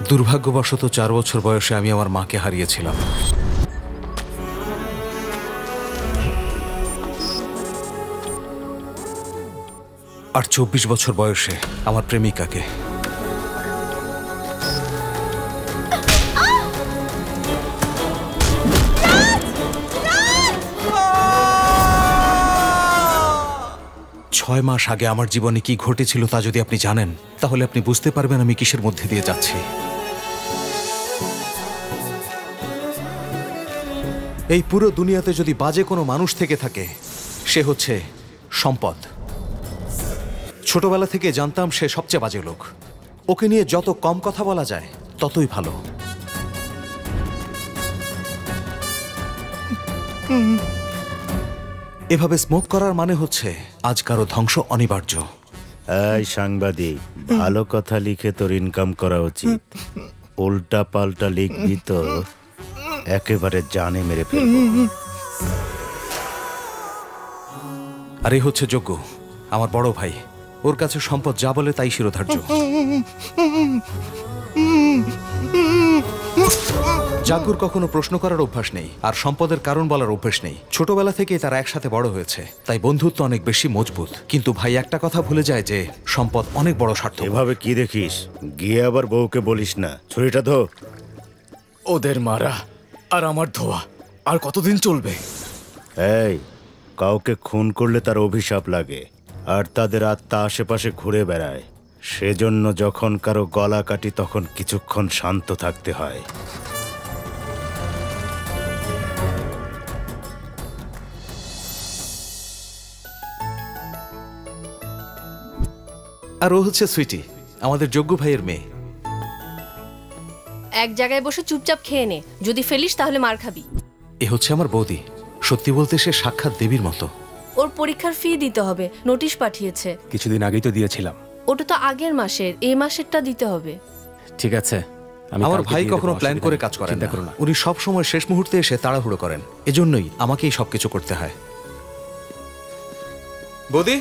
দুর্ভাগ্যবশত 4 বছর বয়সে আমি আমার মাকে হারিয়েছিলাম। আর 24 বছর বয়সে আমার প্রেমিকাকে। ছয় মাস আগে আমার জীবনে কি ঘটেছিল তা যদি আপনি জানেন, তাহলে আপনি বুঝতে পারবেন আমি কিসের মধ্যে দিয়ে যাচ্ছি। এই পুরো দুনিয়াতে যদি বাজে কোনো মানুষ থেকে থাকে, সে হচ্ছে সম্পদ। ছোটবেলা থেকে জানতাম সে সবচেয়ে বাজে লোক। ওকে নিয়ে যত কম কথা বলা যায় ততই ভালো। এভাবে স্মোক করার মানে হচ্ছে আজ কারো ধ্বংস অনিবার্য। এই সাংবাদিক, ভালো কথা লিখে তোর ইনকাম করা উচিত। উল্টা পাল্টা লিখবি তো একেবারে জানে মেরে ফেলবো। আর এই হচ্ছে যোগ্য, আমার বড় ভাই। ওর কাছে সম্পদ যা বলে তাই শিরোধার্য। জাগুর কখনো প্রশ্ন করার অভ্যাস নেই, আর সম্পদের কারণ বলার অভ্যাস নেই। ছোটবেলা থেকেই তারা একসাথে বড় হয়েছে, তাই বন্ধুত্ব অনেক বেশি মজবুত। কিন্তু ভাই একটা কথা ভুলে যায় যে সম্পদ অনেক বড় স্বার্থ। এভাবে কি দেখিস? গিয়ে আবার বউকে বলিস না ছুরিটা ধো। ওদের মারা আর আমার ধোয়া আর কতদিন চলবে? এই, কাউকে খুন করলে তার অভিশাপ লাগে, আর তাদের আত্মা আশেপাশে ঘুরে বেড়ায়। সেজন্য যখন কারো গলা কাটি তখন কিছুক্ষণ শান্ত থাকতে হয়। আর ও হচ্ছে সুইটি, আমাদের যোগ্য ভাইয়ের মেয়ে। এক জায়গায় বসে চুপচাপ খেয়ে নে, যদি ফেলিস তাহলে মার খাবি। এ হচ্ছে আমার বৌদি। সত্যি বলতে সে সাক্ষাৎ দেবীর মতো। ওর পরীক্ষার ফি দিতে হবে, নোটিশ পাঠিয়েছে। কিছুদিন আগেই তো দিয়েছিলাম। ওটা তো আগের মাসের, এই মাসেরটা দিতে হবে। ঠিক আছে, আমার ভাই কখনো প্ল্যান করে কাজ করেন না। উনি সব সময় শেষ মুহূর্তে এসে তাড়াহুড়ো করেন। এজন্যই আমাকেই সবকিছু করতে হয়। বৌদি,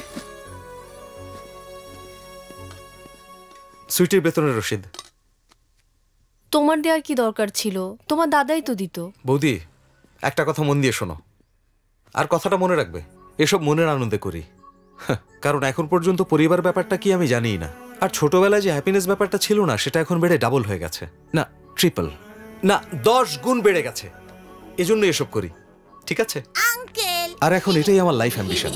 সুইটির বেতনের রসিদ। তোমার দেওয়ার কি দরকার ছিল? তোমার দাদাই তো দিত। বৌদি, একটা কথা মন দিয়ে শোনো, আর কথাটা মনে রাখবে। এসব মনের আনন্দে করি, কারণ এখন পর্যন্ত পরিবার ব্যাপারটা কি আমি জানিই না। আর ছোটবেলায় যে হ্যাপিনেস ব্যাপারটা ছিল না, সেটা এখন বেড়ে ডাবল হয়ে গেছে। না, ট্রিপল না, 10 গুণ বেড়ে গেছে। এজন্য এসব করি, ঠিক আছে? আর এখন এটাই আমার লাইফ অ্যাম্বিশন।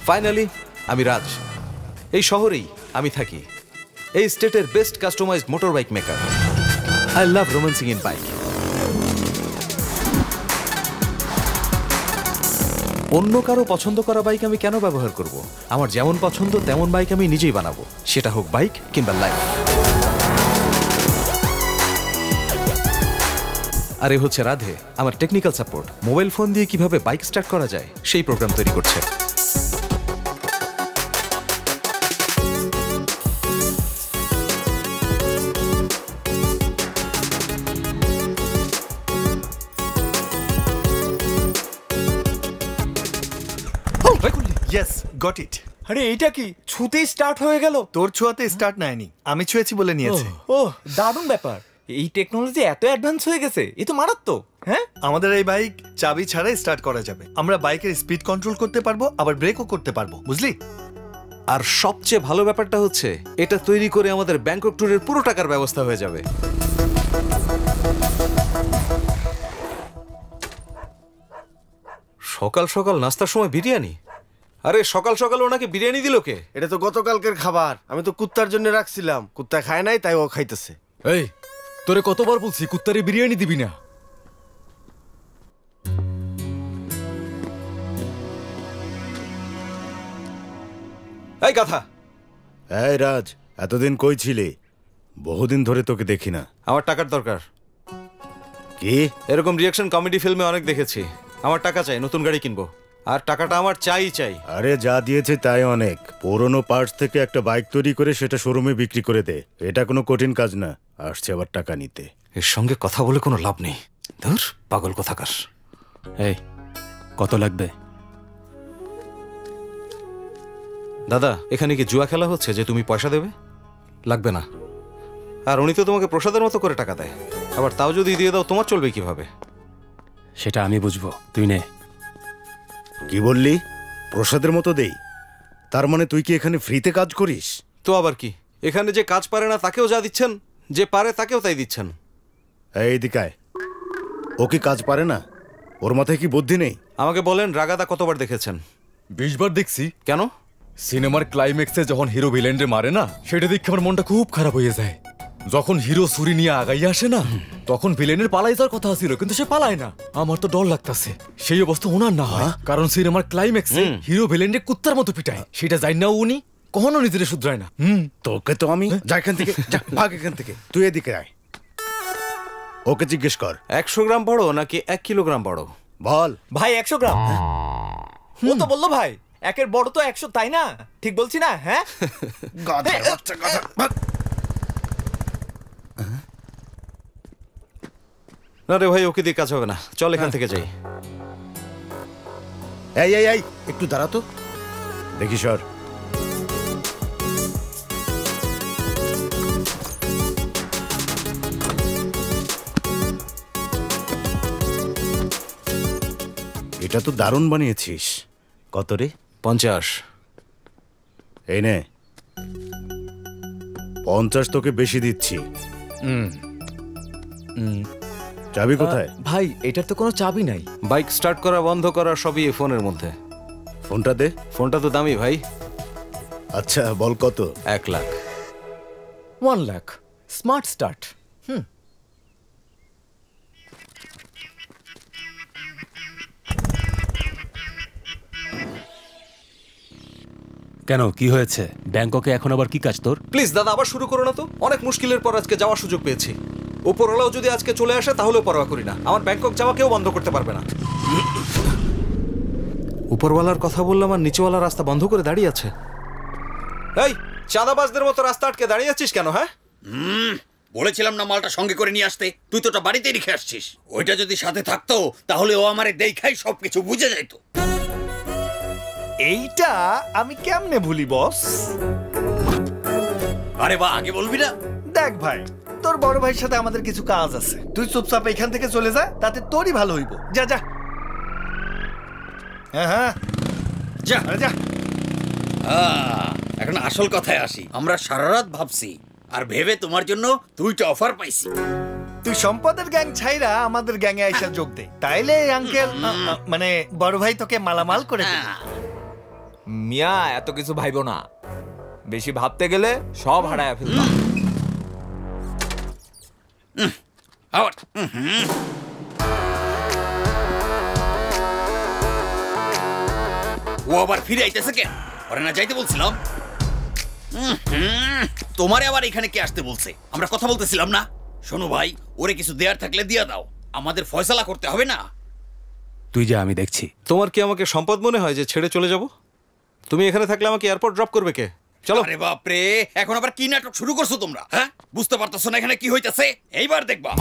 ফাইনালি আমি রাজ। এই শহরেই আমি থাকি, এই স্টেটের best customised motor bike maker. I love romancing in bike. অন্য কারো পছন্দ করা বাইক আমি কেন ব্যবহার করব? আমার যেমন পছন্দ তেমন বাইক আমি নিজেই বানাবো, সেটা হোক বাইক কিংবা লাইফ। আর এ হচ্ছে রাধে, আমার টেকনিক্যাল সাপোর্ট। মোবাইল ফোন দিয়ে কিভাবে বাইক স্টার্ট করা যায় সেই প্রোগ্রাম তৈরি করছে। Yes, got it. আরে এইটা কি ছুতেই স্টার্ট হয়ে গেল? তোর ছোঁয়াতে স্টার্ট নেয়নি, আমি ছুঁয়েছি বলে নিয়েছে। ও, দারুণ ব্যাপার। এই টেকনোলজি এত অ্যাডভান্স হয়ে গেছে, এ তো মারাত্মক। হ্যাঁ, আমাদের এই বাইক চাবি ছাড়াই স্টার্ট করা যাবে। আমরা বাইকের স্পিড কন্ট্রোল করতে পারবো, আবার ব্রেকও করতে পারবো, বুঝলি? আর সবচেয়ে ভালো ব্যাপারটা হচ্ছে এটা তৈরি করে আমাদের ব্যাংকক ট্যুরের পুরো টাকার ব্যবস্থা হয়ে যাবে। সকাল সকাল নাস্তার সময় বিরিয়ানি? আরে সকাল সকাল ওনাকে বিরিয়ানি দিল কে? এটা তো গতকালকের খাবার, আমি তো কুত্তার জন্য রাখছিলাম। কুত্তা খায় নাই, তাই ও খাইতেছে। এই, তোরে কতবার বলছি কুত্তারে বিরিয়ানি দিবি না? এই কথা। এই রাজ, এতদিন কই ছিলে? বহুদিন ধরে তোকে দেখি না। আমার টাকার দরকার। কি? এরকম রিয়াকশন কমেডি ফিল্মে অনেক দেখেছি। আমার টাকা চাই, নতুন গাড়ি কিনবো, আর টাকাটা আমার চাই। আরে যা দিয়েছে তাই অনেক। পুরনো পার্টস থেকে একটা বাইক তৈরি করে সেটা শোরুমে বিক্রি করে দে। এটা কোনো কঠিন কাজ না। আসছে আবার টাকা নিতে। এর সঙ্গে কথা বলে কোনো লাভ নেই। ধুর, পাগল কোথাকার। এই, কত লাগবে? দাদা, এখানে কি জুয়া খেলা হচ্ছে যে তুমি পয়সা দেবে? লাগবে না। আর উনি তো তোমাকে প্রসাদের মতো করে টাকা দেয়, আবার তাও যদি দিয়ে দাও তোমার চলবে কিভাবে? সেটা আমি বুঝবো, তুই নে। কি বললি? প্রসাদের মতো দেই? তার মানে তুই কি এখানে ফ্রিতে কাজ করিস? তো আবার কি, এখানে যে কাজ পারে না তাকেও যা দিচ্ছেন, যে পারে তাকেও তাই দিচ্ছেন। এই দিকায়, ও কি কাজ পারে না? ওর মাথায় কি বুদ্ধি নেই? আমাকে বলেন রাগাদা কতবার দেখেছেন? 20 বার দেখছি। কেন? সিনেমার ক্লাইম্যাক্সে যখন হিরো ভিলেনরে মারে না, সেটা দেখে আমার মনটা খুব খারাপ হয়ে যায়। যখন হিরো ছুরি নিয়ে আগাই আসে না, তখন ভিলেনের পালাই যাওয়ার কথা ছিল, কিন্তু সে পালায় না। আমার তো ডর লাগতাছে সেই অবস্থা ওনার না হয়, কারণ সিনেমার ক্লাইম্যাক্সে হিরো ভিলেনরে কুত্তার মতো পিটায়, সেটা জানি না উনি কখনো নিজেরে শুধরায় না। তোকে তো আমি যা এখান থেকে, যা, ভাগ এখান থেকে। তুই এদিকে আয়, ওকে জিজ্ঞেস কর 100 গ্রাম বড় নাকি 1 কিলোগ্রাম বড়? বল। ভাই 100 গ্রাম। ও তো বললো ভাই একের বড় তো 100, তাই না? ঠিক বলছি না? হ্যাঁ। না রে ভাই, ওকে দিয়ে কাজ হবে না, চল এখান থেকে যাই। এই এই এই একটু দাঁড়া তো দেখি সর। এটা তো দারুণ বানিয়েছিস। কত রে? 50। এই নে 50 তোকে বেশি দিচ্ছি। চাবি কোথায়? ভাই এটার তো কোনো চাবি নাই। বাইক স্টার্ট করা বন্ধ করা সবই এই ফোনের মধ্যে। ফোনটা দে। ফোনটা তো দামি ভাই। আচ্ছা বল কত? 1 লাখ। 1 lakh smart start. কেন, কি হয়েছে? ব্যাংককে এখন আবার কি কাজ তোর? প্লিজ দাদা, আবার শুরু করো না তো। অনেক মুশকিলের পর আজকে যাওয়ার সুযোগ পেয়েছি। উপরওয়ালাও যদি আজকে চলে আসে তাহলেও পরোয়া করি না, আমার ব্যাংকক যাওয়া কেউ বন্ধ করতে পারবে না। উপরওয়ালার কথা বললাম আর নিচেওয়ালা রাস্তা বন্ধ করে দাঁড়িয়ে আছে। এই চাঁদাবাজদের মতো রাস্তা আটকে দাঁড়িয়ে আছিস কেন? হ্যাঁ, বলেছিলাম না মালটা সঙ্গে করে নিয়ে আসতে, তুই তো ওটা বাড়িতেই রেখে আসছিস। ওইটা যদি সাথে থাকতো তাহলে ও আমারে দেখাই সবকিছু বুঝে যাইতো। এইটা আমি কেমনে ভুলি বস? আরে বা, আগে বলবি না? দেখ ভাই, তোর বড় ভাইয়ের সাথে আমাদের কিছু কাজ আছে, তুই চুপচাপ এখান থেকে চলে যা, তাতে তোরই ভালো হইব। যা যা। হ্যাঁ হ্যাঁ যা। আরে যা। এখন আসল কথায় আসি। আমরা সারা রাত ভাবছি, আর ভেবে তোমার জন্য 2টা অফার পাইছি। তুই সম্পদের গ্যাং ছাইরা আমাদের গ্যাংয়ে আইসা যোগ দে, তাইলে আঙ্কেল মানে বড় ভাই তোকে মালামাল করে দিবে। মিয়া এত কিছু ভাইবো না, বেশি ভাবতে গেলে সব হারায় ফেলবা। আবার ও আবার ফিরে আইতেছে কেন? ওরে না যাইতে বলছিলাম। তোমারে আবার এখানে কে আসতে বলছে? আমরা কথা বলতেছিলাম না? শোনো ভাই, ওরে কিছু দেয়ার থাকলে দিয়া দাও, আমাদের ফয়সালা করতে হবে না? তুই যা, আমি দেখছি। তোমার কি আমাকে সম্পদ মনে হয় যে ছেড়ে চলে যাব? তুমি এখানে থাকলে আমাকে এয়ারপোর্ট ড্রপ করবে কে? চলো। আরে বাপ রে, এখন আবার কি নাটক শুরু করছো তোমরা? হ্যাঁ, বুঝতে পারতেছো না এখানে কি হইতাছে? এইবার দেখবা।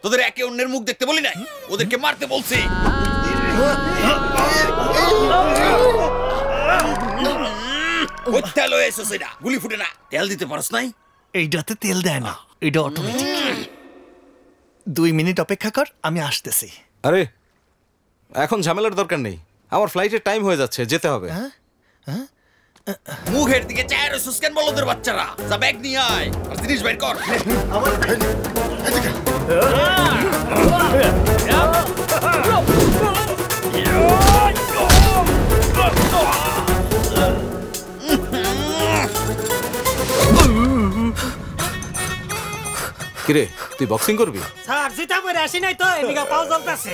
তোদের একে অন্যের মুখ দেখতে বলি নাই, ওদেরকে মারতে বলছি। তেল হয়েছে সেটা, গুলি ফুটে না। তেল দিতে পারস নাই? এইটাতে তেল দেয় না, এটা অটোমেটিক। 2 মিনিট অপেক্ষা কর, আমি আসতেছি। আরে এখন ঝামেলার দরকার নেই, আমার ফ্লাইটের টাইম হয়ে যাচ্ছে, যেতে হবে। মুখের দিকে চায়ের সুস্কেন বলদের বাচ্চারা, যা ব্যাগ নিয়ে আয় আর জিনিস বের কর। কিরে, তুই বক্সিং করবি? স্যার জিতা পরে আসি নাই তো, এদিকে পাও জ্বলতাছে।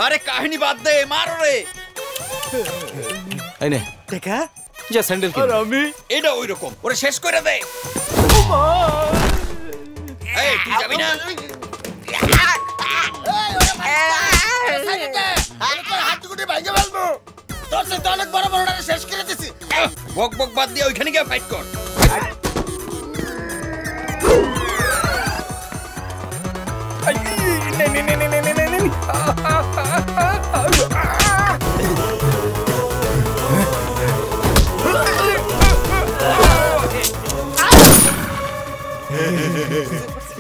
আরে কাহিনী বাদ দে, মারো রে। এই নে দেখা যা স্যান্ডেল কিনে। আমি এটা ওই রকম, ওরে শেষ করে দে। এই তুই যাবি না? বক বক বাদ দিয়ে ওইখানে গিয়ে ফাইট কর।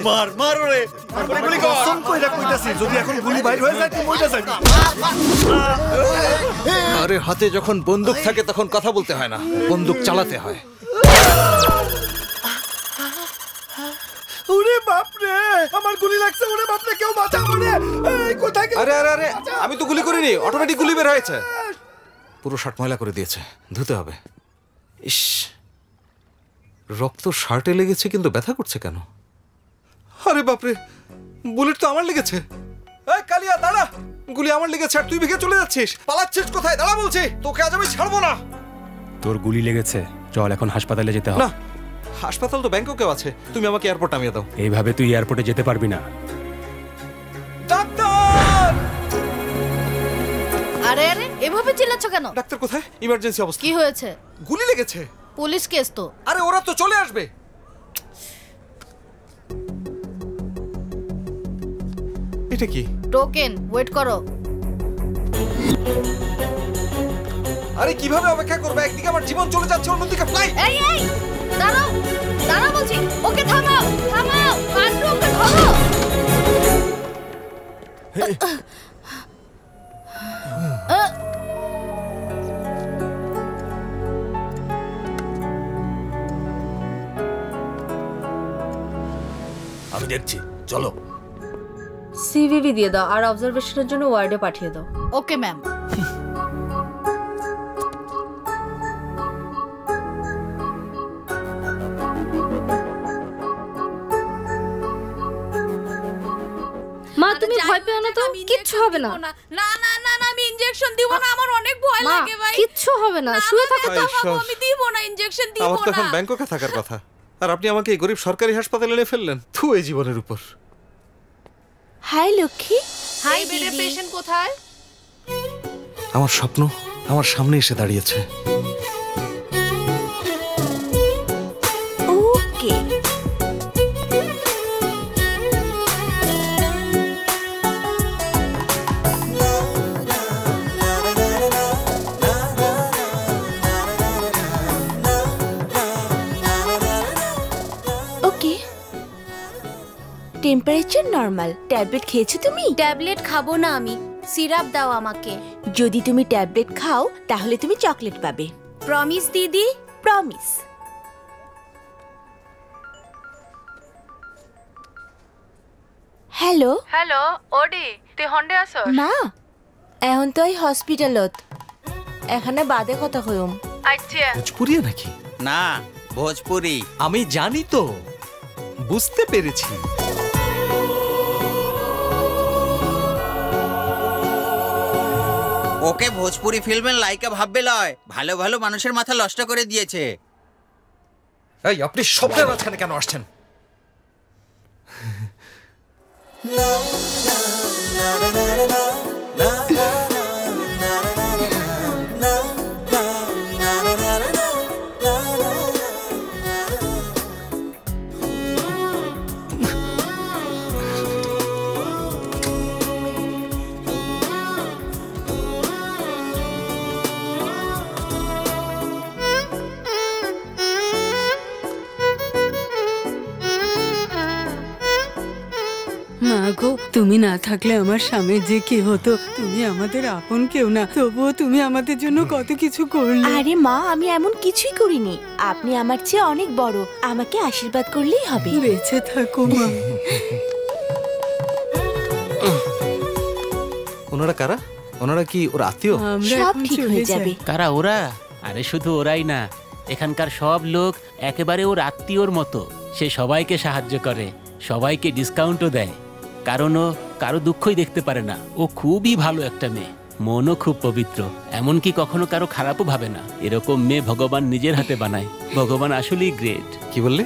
মার মার ওরে গুলি কর কসম কইরা কইতাছি যদি এখন গুলি বাইর হয়ে যায় তুই মইরা যাবি। আরে হাতে যখন বন্দুক থাকে তখন কথা বলতে হয় না, বন্দুক চালাতে হয়। ওরে বাপ রে, আমার গুলি লাগছে। ওরে বাপ রে, কেউ বাঁচাও রে। এই কোথায় গেল? আরে আরে আরে, আমি তো গুলি করিনি, অটোমেটিক গুলি বের হয়েছে। পুরো শার্ট ময়লা করে দিয়েছে, ধুতে হবে। ইস, রক্ত শার্টে লেগেছে কিন্তু ব্যথা করছে কেন? আরে বাপরে, বুলেট তো আমার লেগেছে। এই কালিয়া দাঁড়া, গুলি আমার লেগেছে আর তুই ভেগে চলে যাচ্ছিস। পালাচ্ছিস কোথায়? দাঁড়া বলছি, তোকে আজ আমি ছাড়বো না। তোর গুলি লেগেছে, চল এখন হাসপাতালে যেতে হবে। না, হাসপাতাল তো ব্যাংককেও আছে, তুমি আমাকে এয়ারপোর্ট নামিয়ে দাও। এইভাবে তুই এয়ারপোর্টে যেতে পারবি না। ডাক্তার! আরে আরে, এভাবে চিল্লাচ্ছ কেন? ডাক্তার কোথায়? ইমার্জেন্সি অবস্থা। কি হয়েছে? গুলি লেগেছে। পুলিশ কেস তো। আরে ওরা তো চলে আসবে। এটা কি? টোকেন, ওয়েট করো। আরে কিভাবে অপেক্ষা করবে? একদিকে আমার জীবন চলে যাচ্ছে, অন্যদিকে ফ্লাইট। এই এই, দাঁড়াও দাঁড়াও বলছি। ওকে থামাও থামাও, কান্ডু ওকে ধরো। আমি দেখছি, চলো। সিভিভি দিয়ে দাও আর অবজারভেশনের জন্য ওয়ার্ডে পাঠিয়ে দাও। Okay ma'am. মা তুমি ভয় পেও না তো, কিচ্ছু হবে না। না না না না, আমি ইনজেকশন দিব না, আমার অনেক ভয় লাগে ভাই। কিচ্ছু হবে না, শুয়ে থাকো তো। আমি দিব না, ইনজেকশন দিব আমার তো এখন না। ব্যাংককে থাকার কথা, আর আপনি আমাকে এই গরিব সরকারি হাসপাতালে এনে ফেললেন। থু, এই জীবনের উপর। হাই লক্ষ্মী। হাই বেডের পেশেন্ট কোথায়? আমার স্বপ্ন আমার সামনে এসে দাঁড়িয়েছে। ওকে। ওকে, টেম্পারেচার নরমাল। ট্যাবলেট খেয়েছো তুমি? ট্যাবলেট খাবো না আমি, সিরাপ দাও আমাকে। যদি তুমি ট্যাবলেট খাও তাহলে তুমি চকলেট পাবে। প্রমিস দিদি? প্রমিস। হ্যালো হ্যালো ওডি, তুই হন্ডে আসো? মা, এখন তো এই হসপিটালত, এখানে বাদে কথা কইম। আচ্ছা। ভোজপুরিয়া নাকি? না, ভোজপুরি। আমি জানি তো, বুঝতে পেরেছি। ওকে ভোজপুরি ফিল্মের লাইকা ভাববে লয়, ভালো ভালো মানুষের মাথা নষ্ট করে দিয়েছে। এই আপনি শব্দের মাঝখানে কেন আসছেন? মা গো, তুমি না থাকলে আমার স্বামীর যে কি হতো। তুমি আমাদের আপন কেউ না, তবুও তুমি আমাদের জন্য কত কিছু করলে। আরে মা, আমি এমন কিছুই করিনি। আপনি আমার চেয়ে অনেক বড়, আমাকে আশীর্বাদ করলেই হবে। বেঁচে থাকো মা। ওনারা কারা? ওনারা কি ওর আত্মীয়? সব ঠিক হয়ে যাবে। কারা ওরা? আরে শুধু ওরাই না, এখানকার সব লোক একেবারে ওর আত্মীয়র মতো। সে সবাইকে সাহায্য করে, সবাইকে ডিসকাউন্টও দেয়, কারণ ও কারো দুঃখই দেখতে পারে না। ও খুবই ভালো একটা মেয়ে, মনও খুব পবিত্র, এমনকি কখনো কারো খারাপও ভাবে না। এরকম মেয়ে ভগবান নিজের হাতে বানায়। ভগবান আসলেই গ্রেট। কি বললে?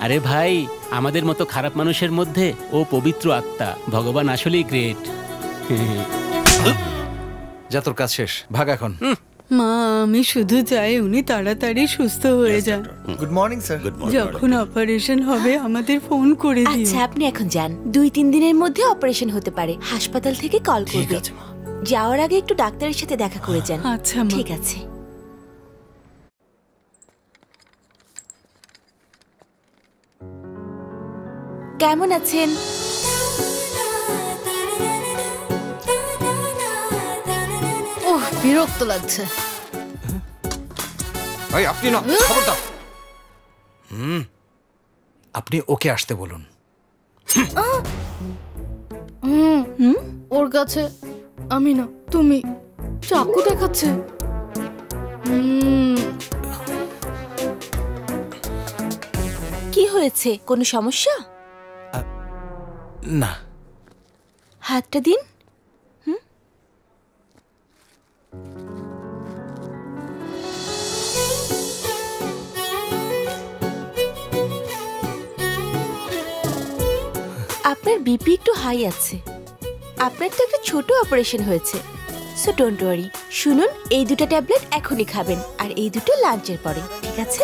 আরে ভাই, আমাদের মতো খারাপ মানুষের মধ্যে ও পবিত্র আত্মা। ভগবান আসলেই গ্রেট। যা, তোর কাজ শেষ, ভাগ এখন। মা, আমি শুধু চাই উনি তাড়াতাড়ি সুস্থ হয়ে যান। Good morning sir. যখন অপারেশন হবে আমাদের ফোন করে দিও। আচ্ছা, আপনি এখন যান। 2-3 দিনের মধ্যে অপারেশন হতে পারে। হাসপাতাল থেকে কল করবে। যাওয়ার আগে একটু ডাক্তারের সাথে দেখা করে যান। আচ্ছা মা। ঠিক আছে। কেমন আছেন? ওহ, বিরক্ত লাগছে। ভাই আপনি না, খবরদার। আপনি ওকে আসতে বলুন। ওর কাছে আমি না, তুমি চাকু দেখাচ্ছে। কি হয়েছে, কোনো সমস্যা? না। হাতটা দিন। আপনার বিপি একটু হাই আছে। আপনার তো একটা ছোট অপারেশন হয়েছে, সো ডোন্ট ওয়ারি। শুনুন, এই দুটো ট্যাবলেট এখনই খাবেন, আর এই দুটো লাঞ্চের পরে, ঠিক আছে?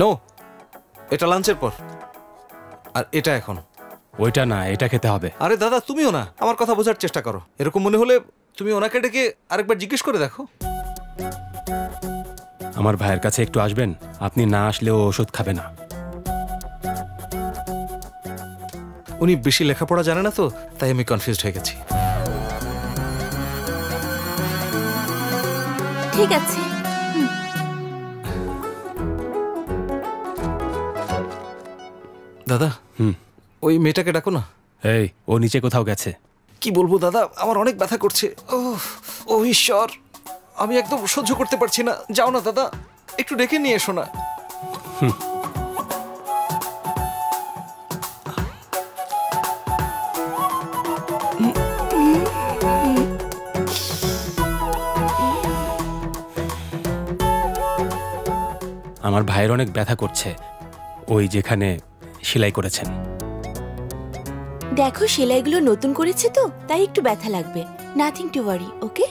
নো, এটা লাঞ্চের পর, আর এটা এখন। ওইটা না, এটা খেতে হবে। আরে দাদা, তুমিও না, আমার কথা বোঝার চেষ্টা করো। এরকম মনে হলে তুমি ওনাকে ডেকে আরেকবার জিজ্ঞেস করে দেখো। আমার ভাইয়ের কাছে একটু আসবেন? আপনি না আসলেও ওষুধ খাবে না। উনি বেশি লেখাপড়া জানে না তো, তাই আমি কনফিউজড হয়ে গেছি। ঠিক আছে। দাদা, ওই মেয়েটাকে ডাকো না। এই, ও নিচে কোথাও গেছে। কি বলবো দাদা, আমার অনেক ব্যথা করছে। ও ঈশ্বর, আমি একদম সহ্য করতে পারছি না। যাও না দাদা, একটু ডেকে নিয়ে এসো না। আমার ভাইয়ের অনেক ব্যথা করছে, ওই যেখানে সেলাই করেছেন। দেখো, সেলাইগুলো নতুন করেছে তো, তাই একটু ব্যথা লাগবে। নাথিং টু ওয়ারি, ওকে?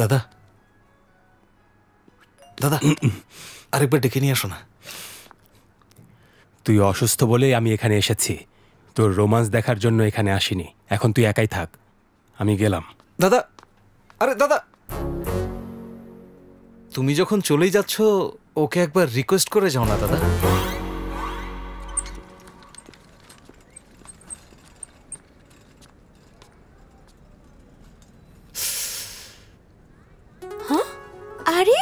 দাদা, দাদা, আরেকবার ডেকে নিয়ে আসো না। তুই অসুস্থ বলেই আমি এখানে এসেছি, তোর রোমান্স দেখার জন্য এখানে আসিনি। এখন তুই একাই থাক, আমি গেলাম। দাদা, আরে দাদা, তুমি যখন চলেই যাচ্ছ, ওকে একবার রিকোয়েস্ট করে যাও না দাদা। আরে,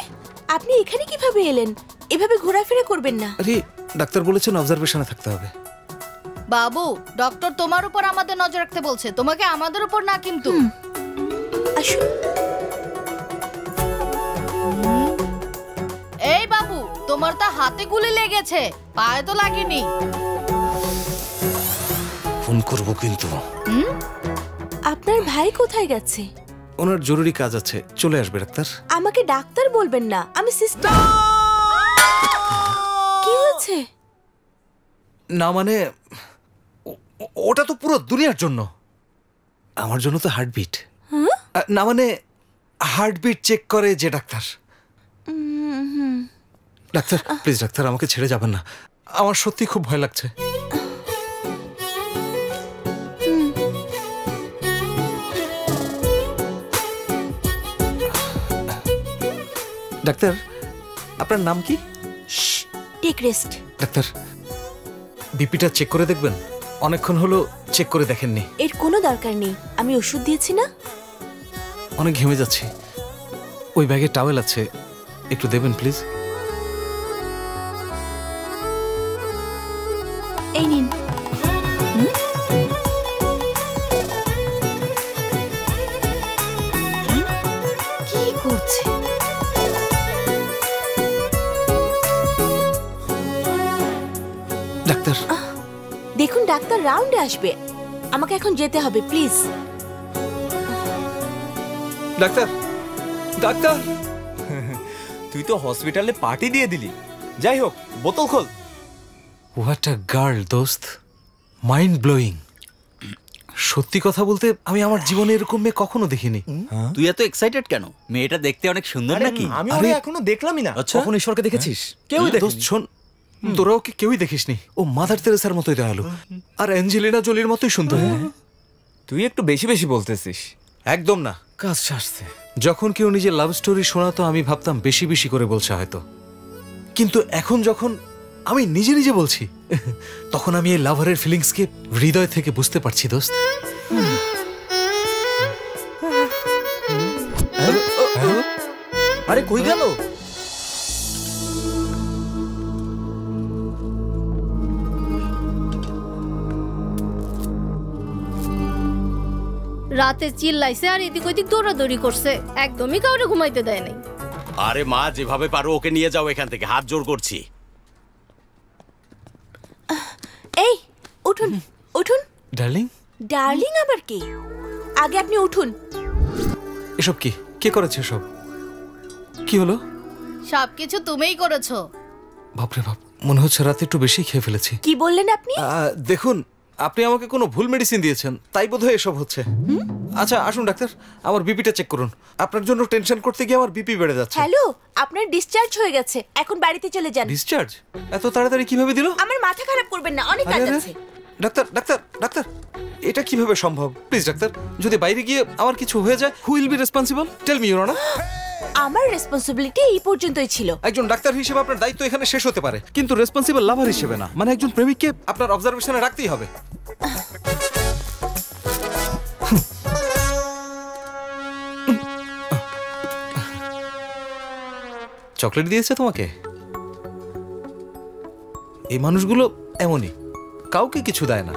আপনি এখানে কিভাবে এলেন? এভাবে ঘোরাফেরা করবেন না। আরে, ডাক্তার বলেছেন অবজারভেশনে থাকতে হবে। বাবু, ডক্টর তোমার উপর আমাদের নজর রাখতে বলছে, তোমাকে আমাদের উপর না কিন্তু। আসুন। এই বাবু, তোমার তো হাতে গুলি লেগেছে, পায়ে তো লাগেনি। ফোন করবো কিন্তু। আপনার ভাই কোথায় গেছে? ওনার জরুরি কাজ আছে, চলে আসবে ডাক্তার। আমাকে ডাক্তার বলবেন না, আমি সিস্টার। কি হয়েছে? না মানে, ওটা তো পুরো দুনিয়ার জন্য। আমার জন্য তো হার্টবিট। না মানে, হার্টবিট চেক করে যে ডাক্তার। ডাক্তার, প্লিজ ডাক্তার, আমাকে ছেড়ে যাবেন না। আমার সত্যি খুব ভয় লাগছে। ডাক্তার, আপনার নাম কি? Take rest. ডাক্তার, বিপিটা চেক করে দেখবেন? অনেকক্ষণ হলো চেক করে দেখেননি। এর কোনো দরকার নেই, আমি ওষুধ দিয়েছি না। অনেক ঘেমে যাচ্ছি। ওই ব্যাগে টাওয়েল আছে, একটু দেবেন প্লিজ। এই নিন। কি করছে? ডাক্তার, দেখুন, ডাক্তার রাউন্ডে আসবে, আমাকে এখন যেতে হবে, প্লিজ। ডাক্তার, ডাক্তার, তুই তো হসপিটালে পার্টি দিয়ে দিলি। যাই হোক, বোতল খোল। হোয়াট আ গার্ল দোস্ত, মাইন্ড ব্লোয়িং। সত্যি কথা বলতে, আমি আমার জীবনে এরকম মেয়ে কখনো দেখিনি। তুই এত এক্সাইটেড কেন? মেয়েটা দেখতে অনেক সুন্দর নাকি? আমি এখনো দেখলামই না। কখন ঈশ্বরকে দেখেছিস? কেউ দোস্ত শোন, তোরা ওকে কেউই দেখিসনি। ও মাদার তেরেসার মতোই দয়ালু আর অ্যাঞ্জেলিনা জোলির মতোই সুন্দর। তুই একটু বেশি বেশি বলতেছিস। একদম না, কাজ সারছে। যখন কেউ নিজের লাভ স্টোরি শোনাতো আমি ভাবতাম বেশি বেশি করে বলছে হয়তো, কিন্তু এখন যখন আমি নিজে নিজে বলছি তখন আমি এই লাভারের ফিলিংসকে হৃদয় থেকে বুঝতে পারছি দোস্ত। আরে কই গেল? রাতে চিল্লাইছে আর এদিক ওদিক দৌড়াদৌড়ি করছে, একদমই কাউরে ঘুমাইতে দেয় নাই। আরে মা, যেভাবে পারো ওকে নিয়ে যাও এখান থেকে, হাত জোর করছি। এই উঠুন উঠুন। ডার্লিং? ডার্লিং আবার কি? আগে আপনি উঠুন। এসব কি? কে করেছে সব? কি হলো? সবকিছু তুমিই করেছো। বাপরে বাপ, মনে হচ্ছে রাতে একটু বেশি খেয়ে ফেলেছি। কি বললেন আপনি? দেখুন, আপনি আমাকে কোনো ভুল মেডিসিন দিয়েছেন, তাই বোধহয় এসব হচ্ছে। আচ্ছা আসুন ডাক্তার, আমার বিপিটা চেক করুন। আপনার জন্য টেনশন করতে গিয়ে আমার বিপি বেড়ে যাচ্ছে। হ্যালো, আপনার ডিসচার্জ হয়ে গেছে, এখন বাড়িতে চলে যান। ডিসচার্জ? এত তাড়াতাড়ি কিভাবে দিল? আমার মাথা খারাপ করবেন না, অনেক কাজ আছে। ডাক্তার ডাক্তার ডাক্তার, এটা কিভাবে সম্ভব? প্লিজ ডাক্তার, যদি বাইরে গিয়ে আমার কিছু হয়ে যায়, who will be responsible? Tell me your honour. আমার রেসপন্সিবিলিটি এই পর্যন্তই ছিল। একজন ডাক্তার হিসেবে আপনার দায়িত্ব এখানে শেষ হতে পারে, কিন্তু রেসপন্সিবল লাভার হিসেবে না। মানে একজন প্রেমিককে আপনার অবজারভেশনে রাখতেই হবে। চকলেট দিয়েছে তোমাকে? এই মানুষগুলো এমনই, কাউকে কিছু দেয় না।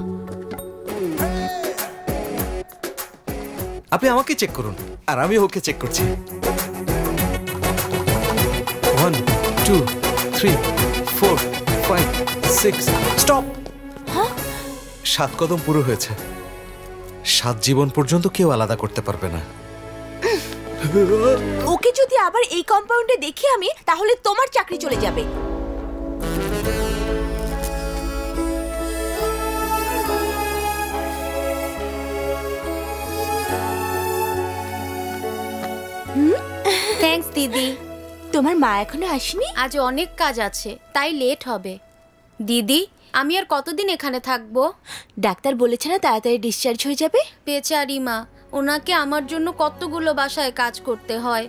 আপনি আমাকে চেক করুন আর আমি ওকে চেক করছি। 1 2 3 4 5 6 স্টপ। 7 কদম পুরো হয়েছে। 7 জীবন পর্যন্ত কেউ আলাদা করতে পারবে না। ওকে যদি আবার এই কম্পাউন্ডে দেখি আমি, তাহলে তোমার চাকরি চলে যাবে। থ্যাঙ্কস দিদি। তোমার মা এখনো আসেনি? আজ অনেক কাজ আছে, তাই লেট হবে। দিদি, আমি আর কতদিন এখানে থাকবো? ডাক্তার বলেছে না তাড়াতাড়ি ডিসচার্জ হয়ে যাবে। বেচারি মা, ওনাকে আমার জন্য কতগুলো বাসায় কাজ করতে হয়।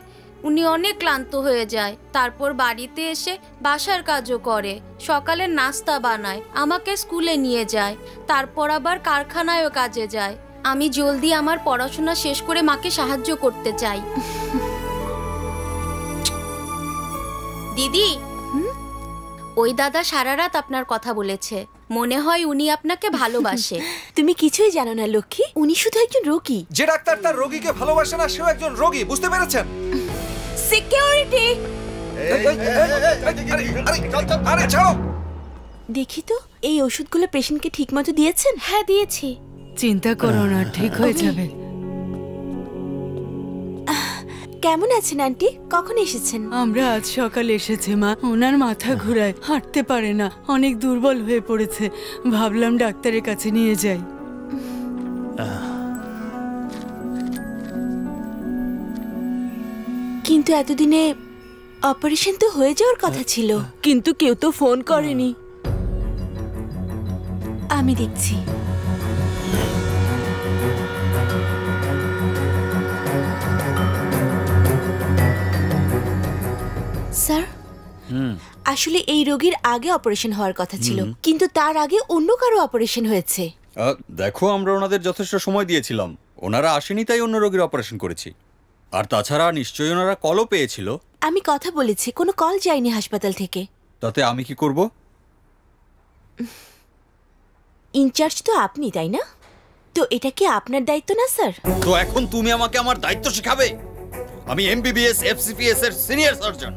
উনি অনেক ক্লান্ত হয়ে যায়, তারপর বাড়িতে এসে বাসার কাজও করে, সকালে নাস্তা বানায়, আমাকে স্কুলে নিয়ে যায়, তারপর আবার কারখানায়ও কাজে যায়। আমি জলদি আমার পড়াশোনা শেষ করে মাকে সাহায্য করতে চাই। দিদি, ওই দাদা সারা রাত আপনার কথা বলেছে, মনে হয় উনি আপনাকে ভালোবাসে। তুমি কিছুই জানো না লক্ষ্মী, উনি শুধু একজন রোগী। যে ডাক্তার তার রোগীকে ভালোবাসে না, সেও একজন রোগী, বুঝতে পেরেছেন? সিকিউরিটি! আরে ছাড়ো। দেখি তো, এই ওষুধগুলো পেশেন্টকে ঠিকমতো দিয়েছেন? হ্যাঁ দিয়েছি। চিন্তা করো না, ঠিক হয়ে যাবে। কেমন আছেন আন্টি? কখন এসেছেন? আমরা আজ সকালে এসেছি মা। ওনার মাথা ঘোরায়, হাঁটতে পারে না, অনেক দুর্বল হয়ে পড়েছে। ভাবলাম ডাক্তারের কাছে নিয়ে যাই। কিন্তু এতদিনে অপারেশন তো হয়ে যাওয়ার কথা ছিল, কিন্তু কেউ তো ফোন করেনি। আমি দেখছি। স্যার, আসলে এই রোগীর আগে অপারেশন হওয়ার কথা ছিল, কিন্তু তার আগে অন্য কারো অপারেশন হয়েছে। দেখো, আমরা ওনাদের যথেষ্ট সময় দিয়েছিলাম, ওনারা আসেনি তাই অন্য রোগীর অপারেশন করেছি। আর তাছাড়া নিশ্চয়ই ওনারা কলও পেয়েছিল। আমি কথা বলেছি, কোনো কল যায়নি হাসপাতাল থেকে। তাতে আমি কি করব? ইনচার্জ তো আপনি, তাই না? তো এটা কি আপনার দায়িত্ব না স্যার? তো এখন তুমি আমাকে আমার দায়িত্ব শেখাবে? আমি এমবিবিএস এফসিপিএস এর সিনিয়র সার্জন,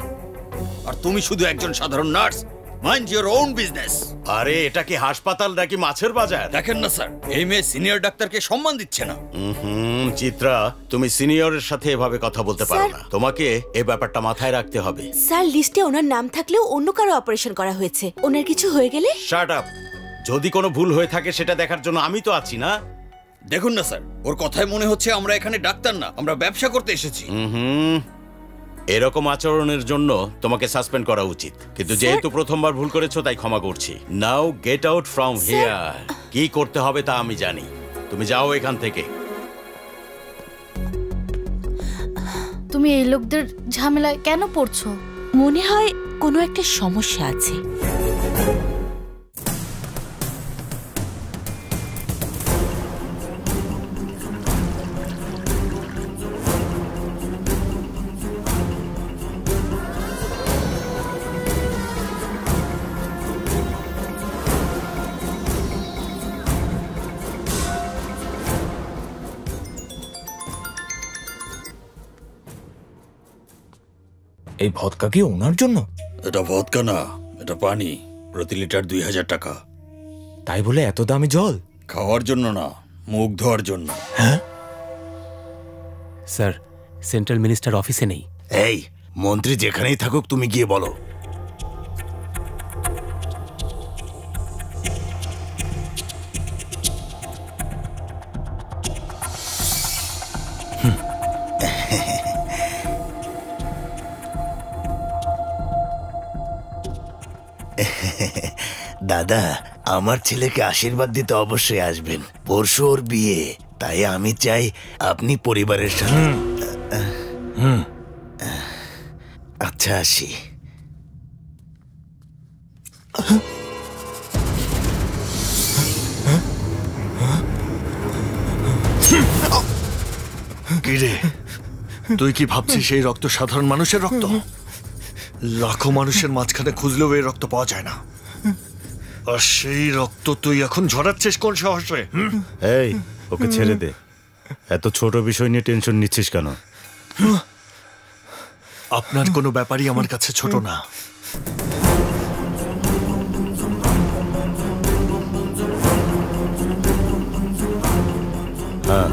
আর তুমি শুধু একজন সাধারণ nurse. Mind your own business. আরে এটা কি হাসপাতাল নাকি মাছের বাজার? দেখেন না স্যার, এই মেয়ে সিনিয়র ডাক্তারকে সম্মান দিচ্ছে না। চিত্রা, তুমি সিনিয়রের সাথে এভাবে কথা বলতে পারো না। তোমাকে এই ব্যাপারটা মাথায় রাখতে হবে। স্যার, লিস্টে ওনার নাম থাকলেও অন্য কারো অপারেশন করা হয়েছে। ওনার কিছু হয়ে গেলে? Shut up. যদি কোনো ভুল হয়ে থাকে সেটা দেখার জন্য আমি তো আছি না। দেখুন না স্যার, ওর কথায় মনে হচ্ছে আমরা এখানে ডাক্তার না, আমরা ব্যবসা করতে এসেছি। এরকম আচরণের জন্য তোমাকে সাসপেন্ড করা উচিত, কিন্তু যেহেতু প্রথমবার ভুল করেছো তাই ক্ষমা করছি। নাও গেট আউট ফ্রম হিয়ার। কি করতে হবে তা আমি জানি, তুমি যাও এখান থেকে। তুমি এই লোকদের ঝামেলায় কেন পড়ছো? মনে হয় কোনো একটা সমস্যা আছে। এই ভদকা কি ওনার জন্য? এটা ভদকা না, এটা পানি। প্রতি লিটার 2000 টাকা। তাই বলে এত দামি জল? খাওয়ার জন্য না, মুখ ধোয়ার জন্য। হ্যাঁ স্যার, সেন্ট্রাল মিনিস্টার অফিসে নেই। এই মন্ত্রী যেখানেই থাকুক তুমি গিয়ে বলো। দাদা, আমার ছেলেকে আশীর্বাদ দিতে অবশ্যই আসবেন। পরশু ওর বিয়ে, তাই আমি চাই আপনি পরিবারের সাথে। আচ্ছা, আসি। কিরে, তুই কি ভাবছিস এই রক্ত সাধারণ মানুষের রক্ত? লাখো মানুষের মাঝখানে খুঁজলেও এই রক্ত পাওয়া যায় না। আর সেই রক্ত তুই এখন ঝরাচ্ছিস কোন সাহসে? এই ওকে ছেড়ে দে, এত ছোট বিষয় নিয়ে টেনশন নিচ্ছিস কেন? আপনার কোনো ব্যাপারই আমার কাছে ছোট না। হ্যাঁ,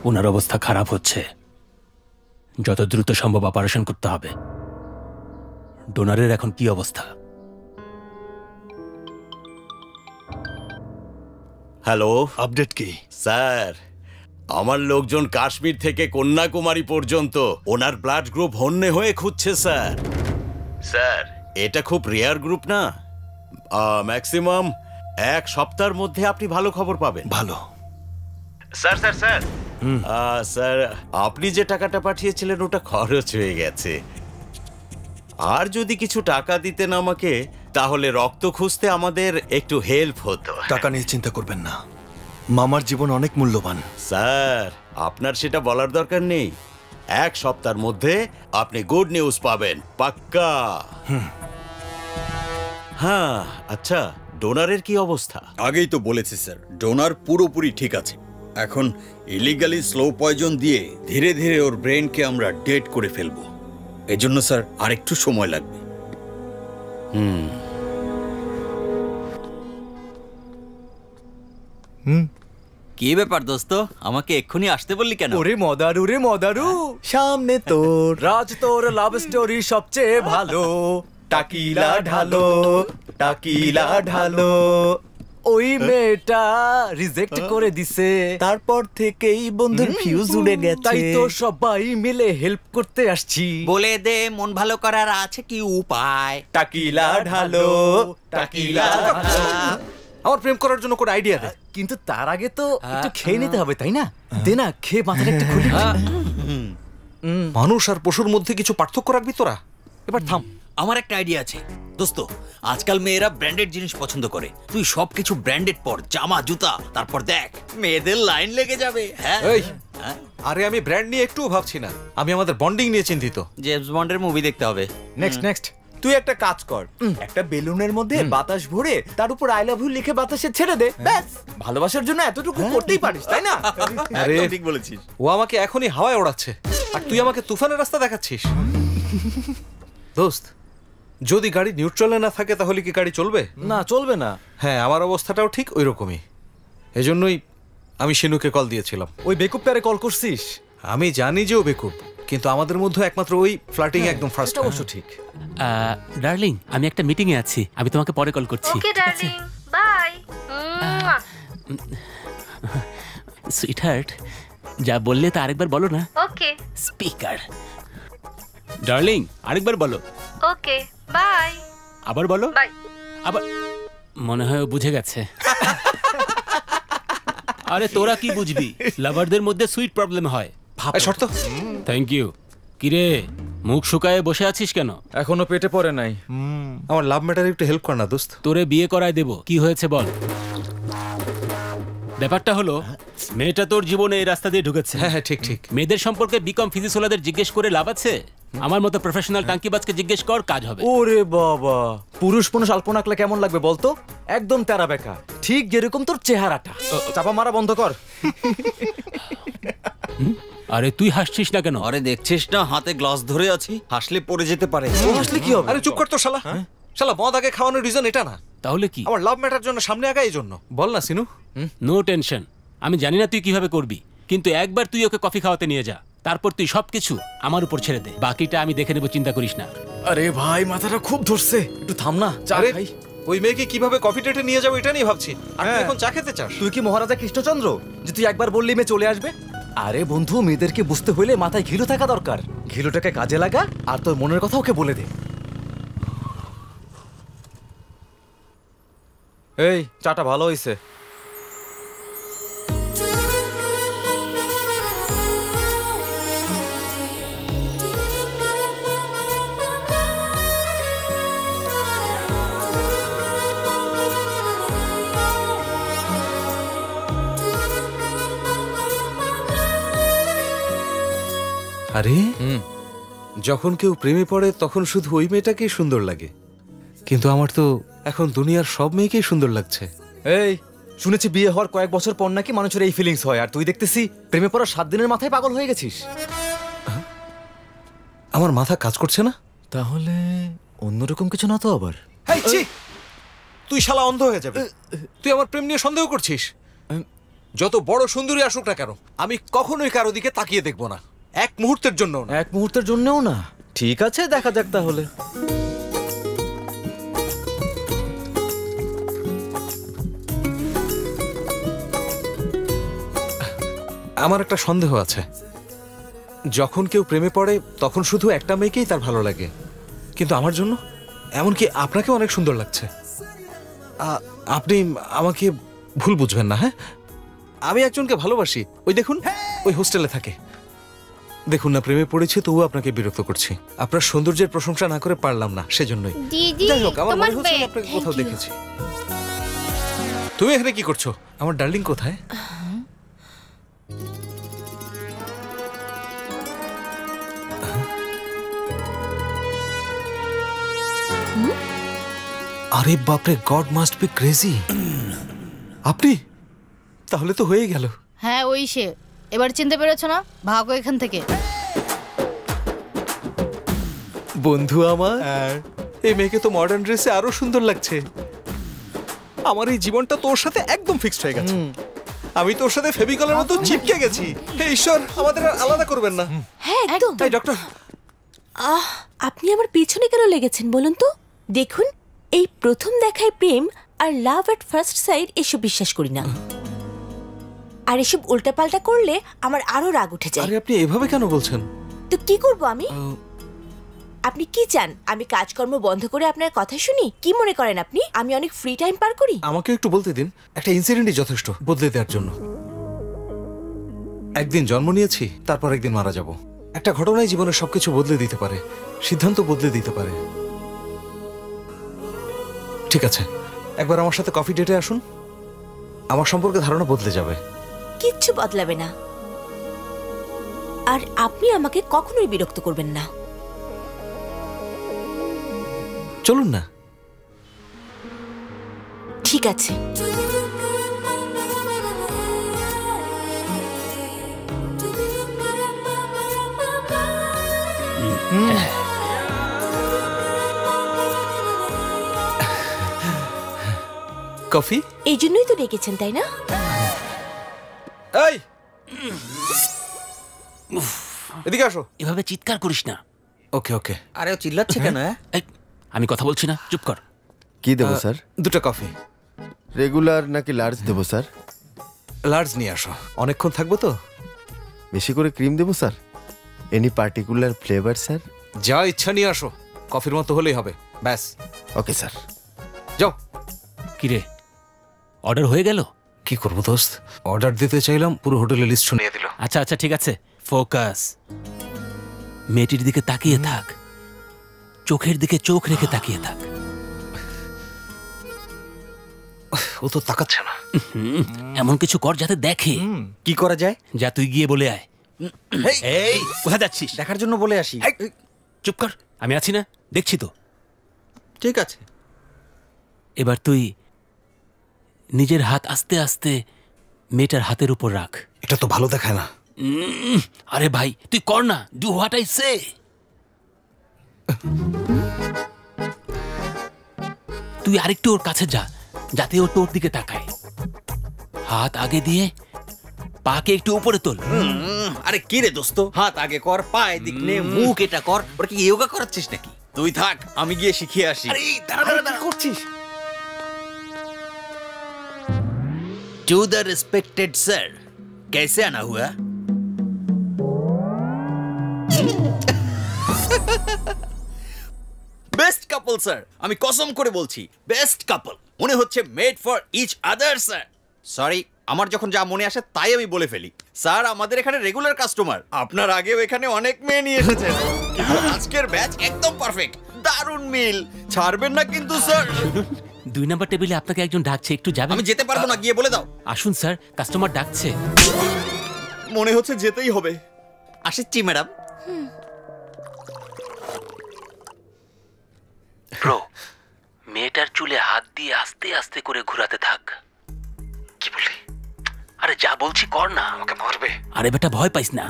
ওনার অবস্থা খারাপ হচ্ছে, যত দ্রুত সম্ভব অপারেশন করতে হবে। ডোনারের এখন কি অবস্থা? হ্যালো, আপডেট কি? স্যার, আমার লোকজন কাশ্মীর থেকে কন্যাকুমারী পর্যন্ত ওনার ব্লাড গ্রুপ হন্যে হয়ে খুঁজছে স্যার। স্যার, এটা খুব রেয়ার গ্রুপ না, ম্যাক্সিমাম 1 সপ্তাহের মধ্যে আপনি ভালো খবর পাবেন। ভালো স্যার। স্যার স্যার স্যার, আপনি যে টাকাটা পাঠিয়েছিলেন ওটা খরচ হয়ে গেছে। আর যদি কিছু টাকা দিতেন আমাকে, তাহলে রক্ত খুঁজতে আমাদের একটু হেল্প হতো। টাকা নিয়ে চিন্তা করবেন না, মামার জীবন অনেক মূল্যবান। স্যার, আপনার সেটা বলার দরকার নেই। 1 সপ্তাহের মধ্যে আপনি গুড নিউজ পাবেন, পাক্কা। হ্যাঁ, আচ্ছা, ডোনারের কি অবস্থা? আগেই তো বলেছি স্যার, ডোনার পুরোপুরি ঠিক আছে। এখন ইলিগালি স্লো পয়জন দিয়ে ধীরে ধীরে ওর ব্রেনকে আমরা ডেড করে ফেলবো। এজন্য স্যার আরেকটু সময় লাগবে। কি ব্যাপার দোস্ত, আমাকে এক্ষুনি আসতে বললি কেন? ওরে মদারু রে মদারু, সামনে তোর রাজ, তোর লাভ স্টোরি সবচেয়ে ভালো। টাকিলা ঢালো, টাকিলা ঢালো। ওই মেয়েটা রিজেক্ট করে দিছে, তারপর থেকেই বন্ধুর ফিউজ উড়ে গেছে। তাই তো সবাই মিলে হেল্প করতে আসছি। বলে দে মন ভালো করার আছে কি উপায়? টাকিলা ঢালো, টাকিলা ঢালো। আমার প্রেম করার জন্য কোনো আইডিয়া দে। কিন্তু তার আগে তো একটু খেয়ে নিতে হবে, তাই না? দে না, খেয়ে মাথাটা একটু খুলি। মানুষ আর পশুর মধ্যে কিছু পার্থক্য রাখবি তোরা? এবার থাম, আমার একটা আইডিয়া আছে দোস্ত। আজকাল মেয়েরা ব্র্যান্ডেড জিনিস পছন্দ করে, তুই সবকিছু ব্র্যান্ডেড পর, জামা জুতা, তারপর দেখ মেয়েদের লাইন লেগে যাবে। হ্যাঁ, আরে আমি ব্র্যান্ড নিয়ে একটুও ভাবছি না, আমি আমাদের বন্ডিং নিয়ে চিন্তিত। জেমস বন্ডের মুভি দেখতে হবে। নেক্সট তুই একটা কাজ কর, একটা বেলুনের মধ্যে বাতাস ভরে তার উপর আই লাভ ইউ লিখে বাতাসে ছেড়ে দে, ব্যাস। ভালোবাসার জন্য এতটুকু করতেই পারিস, তাই না? আরে ঠিক বলেছিস। ও আমাকে এখনই হাওয়ায় ওড়াচ্ছে, আর তুই আমাকে তুফানের রাস্তা দেখাচ্ছিস। দোস্ত, যদি গাড়ি নিউট্রালে না থাকে তাহলে কি গাড়ি চলবে? না, চলবে না। হ্যাঁ, আমার অবস্থাটাও ঠিক ওই রকমই। এজন্যই আমি শিনুকে কল দিয়েছিলাম। ওই বেকুবটারে কল করছিস? আমি জানি যে ও বেকুব, কিন্তু আমাদের মধ্যে একমাত্র ওই ফ্লার্টিং একদম ফার্স্ট। অবশ্য ঠিক। ডার্লিং, আমি একটা মিটিংয়ে আছি, আমি তোমাকে পরে কল করছি। ওকে ডার্লিং, বাই। সুইটহার্ট, যা বললে তা আরেকবার বলো না। ওকে। স্পিকার। ডার্লিং, আরেকবার বলো। ওকে, বাই। আবার বলো। বাই। আবার। মনে হয় ও বুঝে গেছে। আরে তোরা কি বুঝবি, লাভারদের মধ্যে সুইট প্রবলেম হয়। শর্ত। Thank you. কিরে, মুখ শুকায়ে বসে আছিস কেন? এখনো পেটে পড়ে নাই। আমার লাভ ম্যাটারে একটু হেল্প কর না দোস্ত। তোরে বিয়ে করায় দেব, কি হয়েছে বল। ব্যাপারটা হলো, মেয়েটা তোর জীবনে এই রাস্তা দিয়ে ঢুকেছে। হ্যাঁ হ্যাঁ, ঠিক ঠিক। মেয়েদের সম্পর্কে বিকম ফিজিক্স ওলাদের জিজ্ঞেস করে লাভ আছে? আমার মতো প্রফেশনাল টাঙ্কিবাজকে জিজ্ঞেস কর, কাজ হবে। ওরে বাবা, পুরুষ মানুষ আলপনা আঁকলে কেমন লাগবে বলতো? একদম তেরা বেকা, ঠিক যেরকম তোর চেহারাটা। চাপা মারা বন্ধ কর। আরে তুই হাসছিস না কেন? আরে দেখছিস না হাতে গ্লাস ধরে আছি, হাসলে পড়ে যেতে পারে। হাসলে কি হবে? আরে চুপ কর তো শালা। শালা মদ আগে খাওয়ানোর রিজন এটা না। তাহলে কি? আমার লাভ ম্যাটার জন্য সামনে আগা এই জন্য। বল না সিনু। নো টেনশন, আমি জানি না তুই কিভাবে করবি, কিন্তু একবার তুই ওকে কফি খাওয়াতে নিয়ে যা, তারপর তুই সবকিছু আমার উপর ছেড়ে দে, বাকিটা আমি দেখে নেবো, চিন্তা করিস না। আরে ভাই, মাথাটা খুব ধরছে, একটু থাম না। চা খাই। ওই মেয়েকে কিভাবে কফি ডেটে নিয়ে যাবো এটা নিয়ে ভাবছি। আর তুই এখন চা খেতে চাস? তুই কি মহারাজা কৃষ্ণচন্দ্র যে তুই একবার বললি মেয়ে চলে আসবে? আরে বন্ধু, মেয়েদেরকে বুঝতে হইলে মাথায় ঘিলু থাকা দরকার। ঘিলুটাকে কাজে লাগা আর তোর মনের কথা ওকে বলে দে। এই চাটা ভালো হইছে। আরে যখন কেউ প্রেমে পড়ে তখন শুধু ওই মেয়েটাকেই সুন্দর লাগে, কিন্তু আমার তো এখন দুনিয়ার সব মেয়েকেই সুন্দর লাগছে। এই শুনেছি বিয়ে হওয়ার কয়েক বছর পর নাকি মানুষের এই ফিলিংস হয়, আর তুই দেখতেছি প্রেমে পড়ার 7 দিনের মাথায় পাগল হয়ে গেছিস। আমার মাথা কাজ করছে না? তাহলে অন্যরকম কিছু না তো আবার? হেই ছি, তুই শালা অন্ধ হয়ে যাবে। তুই আমার প্রেম নিয়ে সন্দেহ করছিস? যত বড় সুন্দরী আসুক না কেন, আমি কখনোই কারো দিকে তাকিয়ে দেখবো না, এক মুহূর্তের জন্য না। এক মুহূর্তের জন্যও না? ঠিক আছে, দেখা যাক তাহলে। আমার একটা সন্দেহ আছে, যখন কেউ প্রেমে পড়ে তখন শুধু একটা মেয়েকেই তার ভালো লাগে, কিন্তু আমার জন্য এমনকি আপনাকেও অনেক সুন্দর লাগছে। আপনি আমাকে ভুল বুঝবেন না। হ্যাঁ, আমি একজনকে ভালোবাসি, ওই দেখুন ওই হোস্টেলে থাকে। দেখুন না, প্রেমে পড়েছি তবুও আপনাকে বিরক্ত করছি। আপনার সৌন্দর্যের প্রশংসা না করে পারলাম না, সেজন্যই। যাই হোক, আমার মনে হচ্ছে আপনাকে কোথাও দেখেছি। তুমি এখানে কি করছো? আমার ডার্লিং কোথায়? আরে বাপরে, গড মাস্ট বি ক্রেজি। আপনি তাহলে তো হয়ে গেল। হ্যাঁ, ওই সে। এবার চিনতে পেরেছো না? ভাগো এখান থেকে। বন্ধু আমার, এই মেয়েকে তো মডার্ন ড্রেসে আরো সুন্দর লাগছে। আমার এই জীবনটা তোর সাথে একদম ফিক্সড হয়ে গেছে। আমি তোর সাথে ফেভিকলের মতো চিপকে গেছি। হে ঈশ্বর, আমাদের আর আলাদা করবেন না। হ্যাঁ একদম। এই ডক্টর, আপনি আমার পিছনে কেন লেগেছেন বলুন তো? দেখুন, এই প্রথম দেখায় প্রেম আর লাভ এট ফার্স্ট সাইট এসব বিশ্বাস করি না। আর এসব উল্টাপাল্টা করলে আমার আরো রাগ উঠে যায়। আরে আপনি এভাবে কেন বলছেন? তো কি করব আমি? আপনি কি চান আমি কাজকর্ম বন্ধ করে আপনার কথা শুনি? কি মনে করেন আপনি আমি অনেক ফ্রি টাইম পার করি? আমাকে একটু বলতে দিন। একটা ইনসিডেন্টই যথেষ্ট বদলে দেওয়ার জন্য। একদিন জন্ম নিয়েছি, তারপর একদিন মারা যাব। একটা ঘটনাই জীবনের সবকিছু বদলে দিতে পারে, সিদ্ধান্ত বদলে দিতে পারে। ঠিক আছে, একবার আমার সাথে কফি ডেটে আসুন, আমার সম্পর্কে ধারণা বদলে যাবে। কিচ্ছু বদলাবে না, আর আপনি আমাকে কখনোই বিরক্ত করবেন না। চলুন না। ঠিক আছে। কফি? এই জন্যই তো ডেকেছেন, তাই না? এই, এদিকে আসো। এভাবে চিৎকার করিস না। ওকে ওকে। আরে ও চিল্লাচ্ছে কেন? আমি কথা বলছি না, চুপ কর। কি দেবো স্যার? 2টা কফি। রেগুলার নাকি লার্জ দেবো স্যার? লার্জ নিয়ে আসো, অনেকক্ষণ থাকবো তো। বেশি করে ক্রিম দেবো sir? Any particular flavour sir? যা ইচ্ছা নিয়ে আসো, কফির মতো হলেই হবে, ব্যাস। Okay sir. যাও। কিরে, অর্ডার হয়ে গেল? কি করবো দোস্ত, অর্ডার দিতে চাইলাম, পুরো হোটেলের লিস্ট শুনিয়ে দিল। আচ্ছা আচ্ছা ঠিক আছে, ফোকাস। মেয়েটির দিকে তাকিয়ে থাক, চোখের দিকে চোখ রেখে তাকিয়ে থাক। ও তো তাকাচ্ছে না। এমন কিছু কর যাতে দেখে। কি করা যায়? যা তুই গিয়ে বলে আয়। এই কোথায় যাচ্ছিস? দেখার জন্য বলে আসি। চুপ কর, আমি আছি না, দেখছি তো। ঠিক আছে। এবার তুই নিজের হাত আস্তে আস্তে মেয়েটার হাতের উপর রাখ। এটা তো ভালো দেখায় না। আরে ভাই তুই কর না, ডু হোয়াট আই সে। তুই আরেকটু ওর কাছে যা, যাতে ও তোর দিকে তাকায়। হাত আগে দিয়ে পাকে একটু উপরে তোল। আরে কি রে দোস্ত, হাত আগে কর, পা এদিক নে, মুখ এটা কর। ওরা কি ইয়োগা করাচ্ছিস নাকি? তুই থাক, আমি গিয়ে শিখিয়ে আসি। আরে দাঁড়া করছিস। टू द रिस्पेक्टेड सर, कैसे आना हुआ? বেস্ট কাপল স্যার, আমি কসম করে বলছি বেস্ট কাপল। মনে হচ্ছে made for each other sir. Sorry, আমার যখন যা মনে আসে তাই আমি বলে ফেলি। স্যার আমাদের এখানে রেগুলার কাস্টমার, আপনার আগেও এখানে অনেক মেয়ে নিয়ে এসেছেন। আজকের ব্যাচ একদম পারফেক্ট, দারুণ মিল, ছাড়বেন না কিন্তু স্যার। 2 নম্বর টেবিলে আপনাকে একজন ডাকছে, একটু যাবেন? আমি যেতে পারবো না, গিয়ে বলে দাও। আসুন স্যার, কাস্টমার ডাকছে। মনে হচ্ছে যেতেই হবে। আসছি ম্যাডাম। ব্রো, মেয়েটার চুলে হাত দিয়ে আস্তে আস্তে করে ঘোরাতে থাক। কি বলি? আরে যা বলছি কর না। আমাকে মারবে। আরে বেটা ভয় পাইস না।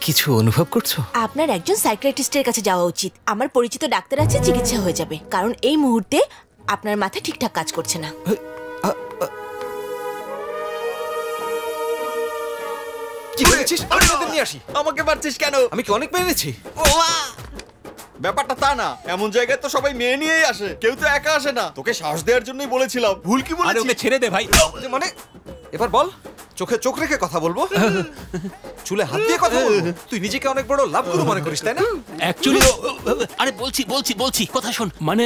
কিছু অনুভব করছো? আপনার একজন সাইকিয়াট্রিস্টের কাছে যাওয়া উচিত। আমার পরিচিত ডাক্তার আছে, চিকিৎসা হয়ে যাবে। কারণ এই মুহূর্তে আপনার মাথা ঠিকঠাক কাজ করছে না। কি করেছিস? আমি তোদের নিয়ে আসি। আমাকে মারছিস কেন? আমি কি অনেক মেরেছি? ব্যাপারটা তা না, এমন জায়গায় তো সবাই মেয়ে নিয়েই আসে, কেউ তো একা আসে না। তোকে সাহস দেওয়ার জন্যই বলেছিলাম। ভুল কি বলেছি? আরে ওকে ছেড়ে দে ভাই। মানে এবার বল, চোখে চোখ রেখে কথা বলবো, চুলে হাত দিয়ে কথা বলবো? তুই নিজেকে অনেক বড় লাভ গুরু মনে করিস, তাই না? অ্যাকচুয়ালি আরে বলছি কথা শোন। মানে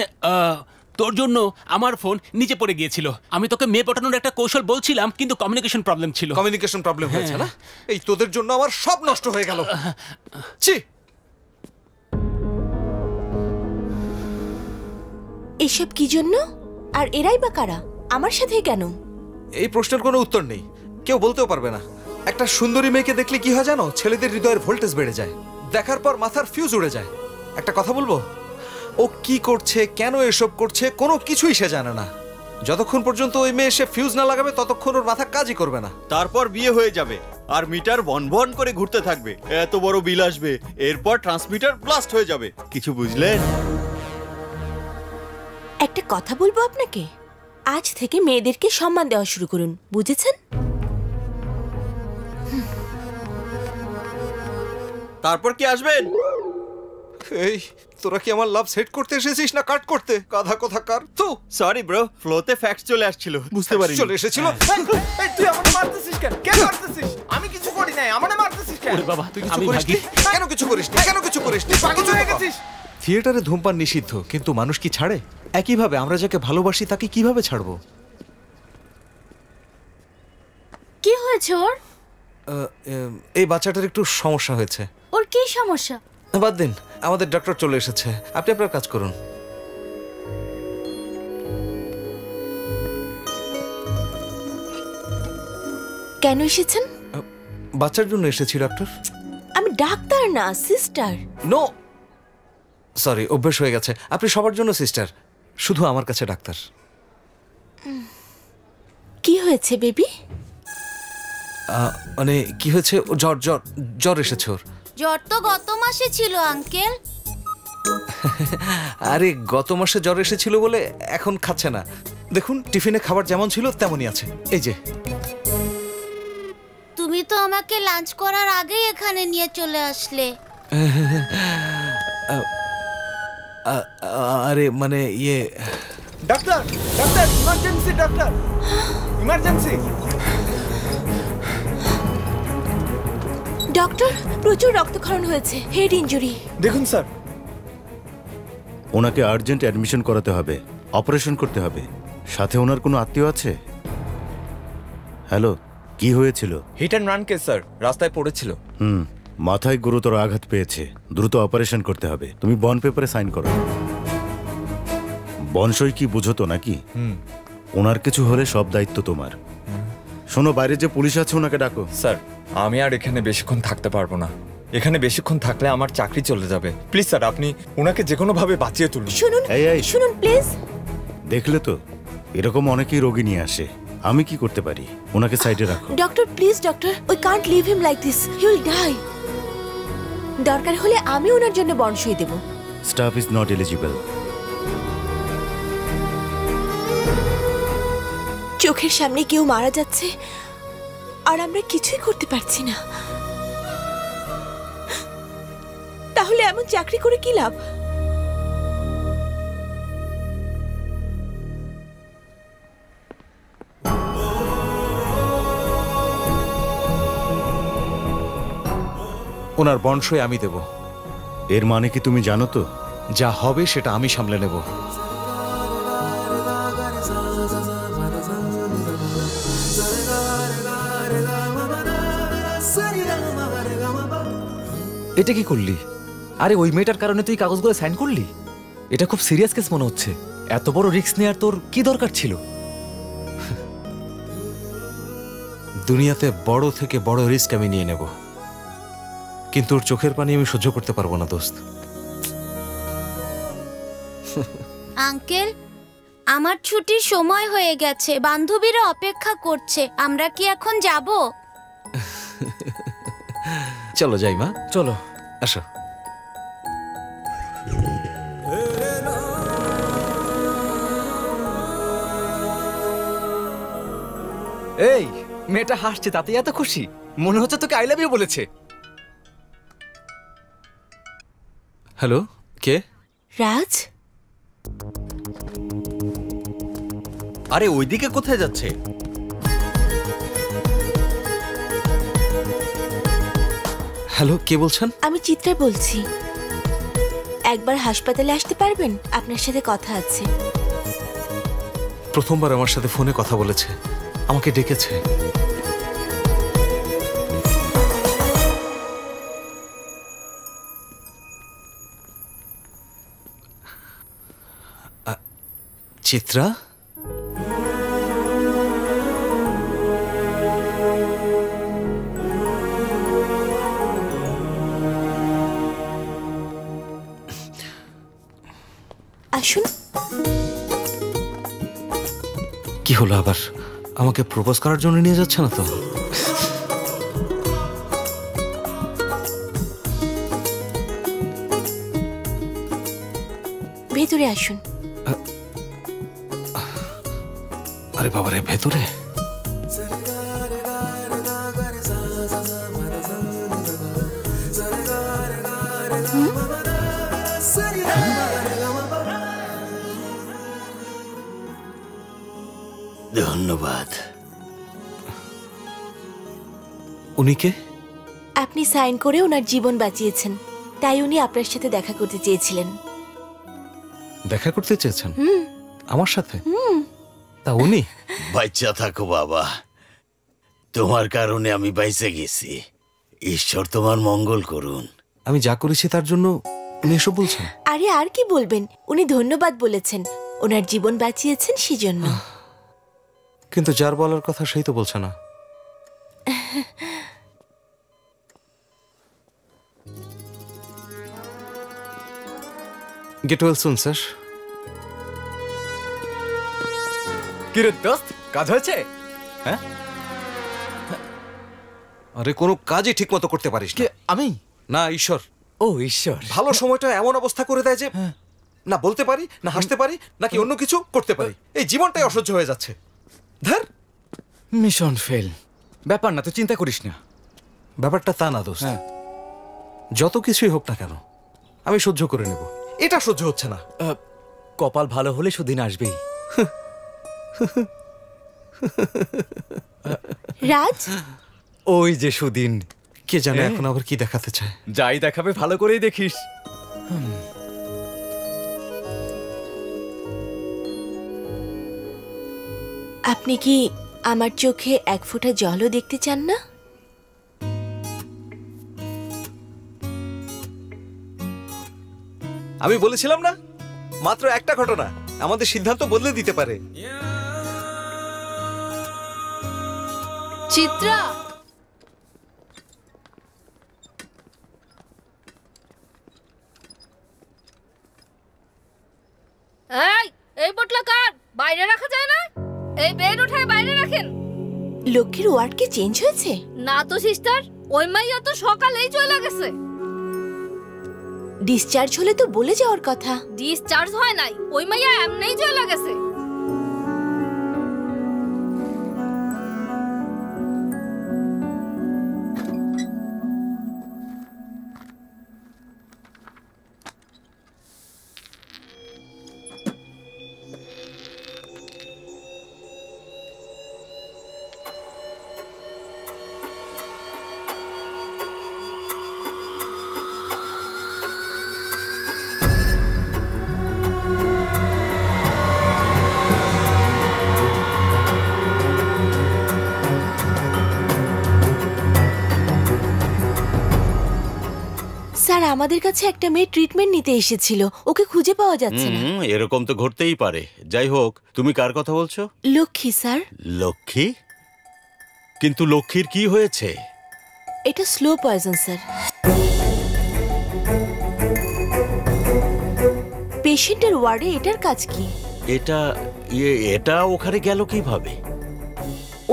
তোর জন্য আমার ফোন নিচে পড়ে গিয়েছিল। আমি তোকে মেয়ে পটানোর একটা কৌশল বলছিলাম, কিন্তু কমিউনিকেশন প্রবলেম ছিল। কমিউনিকেশন প্রবলেম হয়েছে না? এই তোদের জন্য আমার সব নষ্ট হয়ে গেল। ছি! এসব কি জন্য? আর এরাই বা কারা? আমার সাথে কেন? এই প্রশ্নের কোনো উত্তর নেই, কেউ বলতেও পারবে না। একটা সুন্দরী মেয়েকে দেখলে কি হয় জানো? ছেলেদের হৃদয়ের ভোল্টেজ বেড়ে যায়, দেখার পর মাথার ফিউজ উড়ে যায়। একটা কথা বলবো, ও কি করছে, কেন এসব করছে, কোনো কিছুই সে জানে না। যতক্ষণ পর্যন্ত ওই মেয়ে এসে ফিউজ না লাগাবে ততক্ষণ ওর মাথা কাজই করবে না। তারপর বিয়ে হয়ে যাবে আর মিটার বনবন করে ঘুরতে থাকবে, এত বড় বিল আসবে, এরপর ট্রান্সমিটার ব্লাস্ট হয়ে যাবে। কিছু বুঝলেন? একটা কথা বলবো আপনাকে, আজ থেকে মেয়েদেরকে সম্মান দেওয়া শুরু করুন, বুঝেছেন? তারপর কি আসবেন? এই তোরা কি আমার লাভ সেট করতে এসেছিস না কাট করতে? গাধা কোথাকার। তো সরি ব্রো, ফ্লোতে ফ্যাক্টস চলে আসছিল, বুঝতে পারিনি। চলে এসেছিল। এই তুই আমাকে মারতেছিস কেন? কেন মারতেছিস? আমি কিছু করি নাই, আমারে মারতেছিস কেন? ওরে বাবা, তুই কিছু করিসনি? কেন কিছু করিসনি? কেন কিছু করিসনি? পাগল হয়ে গেছিস? থিয়েটারে ধূমপান নিষিদ্ধ, কিন্তু মানুষ কি ছাড়ে? একইভাবে আমরা যাকে ভালোবাসি তাকে কিভাবে ছাড়বো? কি হয়েছে ওর? এই বাচ্চাটার একটু সমস্যা হয়েছে। ওর কি সমস্যা? বাদ দিন, আমাদের ডক্টর চলে এসেছে, আপনি আপনার কাজ করুন। কেন এসেছেন? বাচ্চার জন্য এসেছি ডক্টর। আমি ডাক্তার না, সিস্টার। নো সরি, অভ্যেস হয়ে গেছে। আপনি সবার জন্য সিস্টার, শুধু আমার কাছে ডাক্তার। কি হয়েছে বেবি? মানে কি হয়েছে? জ্বর জ্বর জ্বর এসেছে ওর। জ্বর তো গত মাসে ছিল আঙ্কেল। আরে গত মাসে জ্বর এসেছিল বলে এখন খাচ্ছে না। দেখুন টিফিনে খাবার যেমন ছিল তেমনই আছে, এই যে। আমাকে লাঞ্চ করার আগেই এখানে নিয়ে চলে আসলে? আরে মানে ইয়ে doctor doctor emergency doctor emergency. Doctor, প্রচুর রক্তক্ষরণ হয়েছে, হেড ইনজুরি। দেখুন স্যার, ওনাকে আর্জেন্ট অ্যাডমিশন করাতে হবে, অপারেশন করতে হবে। সাথে ওনার কোনো আত্মীয় আছে? হ্যালো, কি হয়েছিল? Hit and run case sir, রাস্তায় পড়েছিল। মাথায় গুরুতর আঘাত পেয়েছে, দ্রুত অপারেশন করতে হবে। তুমি বন্ড পেপারে সাইন করো। বনসই কি বুঝো তো নাকি? ওনার কিছু হলে সব দায়িত্ব তোমার। শোনো, বাইরে যে পুলিশ আছে ওনাকে ডাকো। স্যার, আমি আর এখানে বেশিক্ষণ থাকতে পারবো না। এখানে বেশিক্ষণ থাকলে আমার চাকরি চলে যাবে। প্লিজ স্যার, আপনি ওনাকে যে কোনো ভাবে বাঁচিয়ে তুলুন। শুনুন, শুনুন প্লিজ। দেখলে তো, এরকম অনেকেই রোগী নিয়ে আসে। আমি কি করতে পারি? ওনাকে সাইডে রাখো। Doctor please, doctor, we can't leave him like this, he will die. দরকার হলে আমি ওনার জন্য বন্ড সই দেব। Staff is not eligible. চোখের সামনে কেউ মারা যাচ্ছে আর আমরা কিছুই করতে পারছি না, তাহলে এমন চাকরি করে কি লাভ? ওনার বন্ডসই আমি দেব। এর মানে কি তুমি জানো তো? যা হবে সেটা আমি সামলে নেব। এটা কি করলি? আরে ওই মেয়েটার কারণে তুই কাগজগুলো সাইন করলি? এটা খুব সিরিয়াস কেস মনে হচ্ছে। এত বড় রিস্ক নেওয়ার তোর কি দরকার ছিল? দুনিয়াতে বড় থেকে বড় রিস্ক আমি নিয়ে নেব, কিন্তু ওর চোখের পানি আমি সহ্য করতে পারবো না দোস্ত। আঙ্কেল, আমার ছুটির সময় হয়ে গেছে, বান্ধবীরা অপেক্ষা করছে। আমরা কি এখন যাব? চলো যাই মা, চলো আসো। এই মেয়েটা হাসছে, তাতে এত খুশি? মনে হচ্ছে তোকে আই লাভ ইউ বলেছে। হ্যালো, কে? রাজ? আরে ওইদিকে কোথায় যাচ্ছে? হ্যালো, কে বলছেন? আমি চিত্রা বলছি। একবার হাসপাতালে আসতে পারবেন? আপনার সাথে কথা আছে। প্রথমবার আমার সাথে ফোনে কথা বলেছে, আমাকে ডেকেছে। চিত্রা? আসুন। কি হলো আবার? আমাকে প্রপোজ করার জন্য নিয়ে যাচ্ছে না তো? ভেতরে আসুন। আরে বাবারে, ভেতরে? ধন্যবাদ। উনি কে? আপনি সাইন করে ওনার জীবন বাঁচিয়েছেন, তাই উনি আপনার সাথে দেখা করতে চেয়েছিলেন। দেখা করতে চেয়েছেন আমার সাথে? তা উনি? বাচ্চা থাকো বাবা, তোমার কারণে আমি বাইচে গেছি। ঈশ্বর তোমার মঙ্গল করুন। আমি যা করেছি তার জন্য উনি এসব বলছেন? আরে আর কি বলবেন, উনি ধন্যবাদ বলেছেন, ওনার জীবন বাঁচিয়েছেন সেজন্য। কিন্তু যার বলার কথা সেই তো বলছে না। Get well soon sir. কিরে দোস্ত, কাজ হয়েছে? হ্যাঁ? আরে কোনো কাজই ঠিক মতো করতে পারিস না। আমি না, ঈশ্বর। ও ঈশ্বর। ভালো সময়টা এমন অবস্থা করে দেয় যে না বলতে পারি, না হাসতে পারি, নাকি অন্য কিছু করতে পারি। এই জীবনটাই অসহ্য হয়ে যাচ্ছে। ধর, মিশন ফেল। ব্যাপার না, তুই চিন্তা করিস না। ব্যাপারটা তা না দোস্ত। যত কিছুই হোক না কেন আমি সহ্য করে নেব। এটা সহ্য হচ্ছে না। কপাল ভালো হলে সুদিন আসবেই। রাজ, ওই যে সুদিন। কে জানে এখন আবার কি দেখাতে চায়। যাই দেখাবে ভালো করেই দেখিস। আপনি কি আমার চোখে এক ফোঁটা জলও দেখতে চান না? আমি বলেছিলাম না, মাত্র একটা ঘটনা আমাদের সিদ্ধান্ত বদলে দিতে পারে। চিত্রা, এই বোতলা কার বাইরে রাখা যায় না? এই বেড উঠায় বাইরে রাখেন। লক্ষ্মীর ওয়ার্ড কি চেঞ্জ হয়েছে? না তো সিস্টার, ওই মাইয়া তো সকালেই চলে গেছে। ডিসচার্জ হলে তো বলে যাওয়ার কথা। ডিসচার্জ হয় নাই, ওই মাইয়া এমনিই চলে গেছে। স্যার, আমাদের কাছে একটা মেয়ে ট্রিটমেন্ট নিতে এসেছিল, ওকে খুঁজে পাওয়া যাচ্ছে না। এরকম তো ঘটতেই পারে। যাই হোক, তুমি কার কথা বলছো? লক্ষ্মী স্যার। লক্ষ্মী? কিন্তু লক্ষ্মীর কি হয়েছে? এটা স্লো পয়জন স্যার। পেশেন্টের ওয়ার্ডে এটার কাজ কি? এটা ওখানে গেল কিভাবে?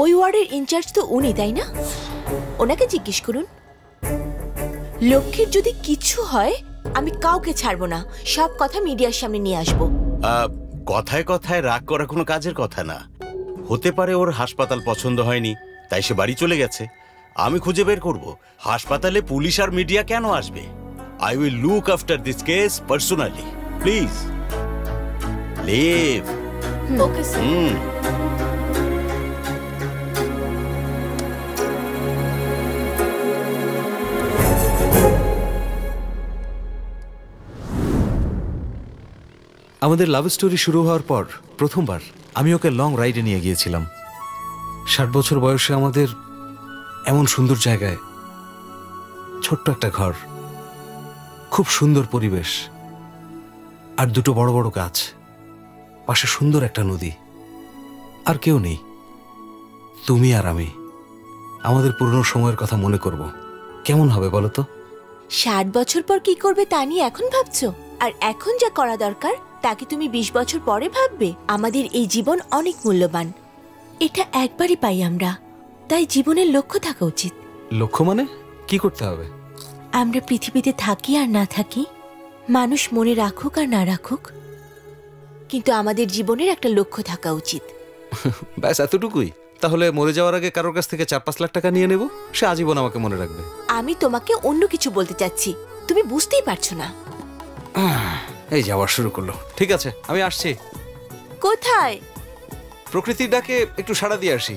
ওই ওয়ার্ডের ইনচার্জ তো উনি, তাই না? ওনাকে জিজ্ঞেস করুন। লক্ষ্মীর যদি কিছু হয় আমি কাউকে ছাড়বো না, সব কথা মিডিয়ার সামনে নিয়ে আসবো। কথায় কথায় রাগ করা কোনো কাজের কথা না। হতে পারে ওর হাসপাতাল পছন্দ হয়নি, তাই সে বাড়ি চলে গেছে। আমি খুঁজে বের করব হাসপাতালে পুলিশ আর মিডিয়া কেন আসবে। I will look after this case personally. Please leave. Okay sir. আমাদের লাভ স্টোরি শুরু হওয়ার পর প্রথমবার আমি ওকে লং রাইডে নিয়ে গিয়েছিলাম। 60 বছর বয়সে আমাদের এমন সুন্দর জায়গায়, ছোট্ট একটা ঘর, খুব সুন্দর পরিবেশ, আর দুটো বড় বড় গাছ, পাশে সুন্দর একটা নদী, আর কেউ নেই, তুমি আর আমি। আমাদের পুরনো সময়ের কথা মনে করব। কেমন হবে বলো তো? 60 বছর পর কি করবে তা নিয়ে এখন ভাবছো? আর এখন যা করা দরকার তা কি তুমি 20 বছর পরে ভাববে? আমাদের এই জীবন অনেক মূল্যবান, এটা একবারই পাই আমরা, তাই জীবনের লক্ষ্য থাকা উচিত। লক্ষ্য মানে কি করতে হবে? আমরা পৃথিবীতে থাকি আর না থাকি, মানুষ মনে রাখুক আর না রাখুক, কিন্তু আমাদের জীবনের একটা লক্ষ্য থাকা উচিত। ব্যাস এতটুকুই? তাহলে মরে যাওয়ার আগে কারোর কাছ থেকে 4-5 লাখ টাকা নিয়ে নেব, সে আজীবন আমাকে মনে রাখবে। আমি তোমাকে অন্য কিছু বলতে চাচ্ছি, তুমি বুঝতেই পারছো না। এই যাওয়া শুরু করলো। ঠিক আছে, আমি আসছি। কোথায়? প্রকৃতির ডাকে একটু সাড়া দিয়ে আসি।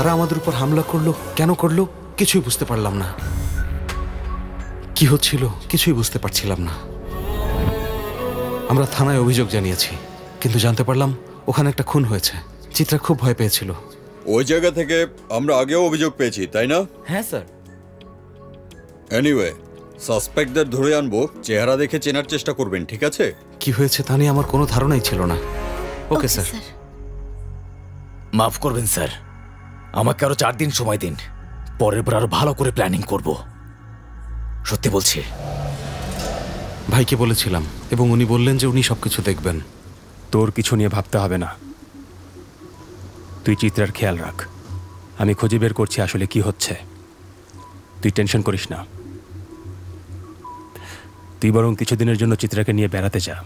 তারা আমাদের উপর হামলা করলো, কেন করলো কিছুই বুঝতে পারলাম না। কি হচ্ছিল কিছুই বুঝতে পারছিলাম না। আমরা থানায় অভিযোগ জানিয়েছি, কিন্তু জানতে পারলাম ওখানে একটা খুন হয়েছে। চিত্রা খুব ভয় পেয়েছিল। ওই জায়গা থেকে আমরা আগেও অভিযোগ পেয়েছি, তাই না? হ্যাঁ স্যার। এনিওয়ে, সাসপেক্টদের ধরে আনবো, চেহারা দেখে চেনার চেষ্টা করবেন, ঠিক আছে? কি হয়েছে তা নিয়ে আমার কোনো ধারণাই ছিল না। Okay sir. মাফ করবেন স্যার, আমাকে আরো 4 দিন সময় দিন। পরের বার আরো ভালো করে প্ল্যানিং করব, সত্যি বলছি। ভাইকে বলেছিলাম এবং উনি বললেন যে উনি সবকিছু দেখবেন। তোর কিছু নিয়ে ভাবতে হবে না, তুই চিত্রার খেয়াল রাখ। আমি খুঁজে বের করছি আসলে কি হচ্ছে, তুই টেনশন করিস না। তুই বরং কিছুদিনের জন্য চিত্রাকে নিয়ে বেড়াতে যা।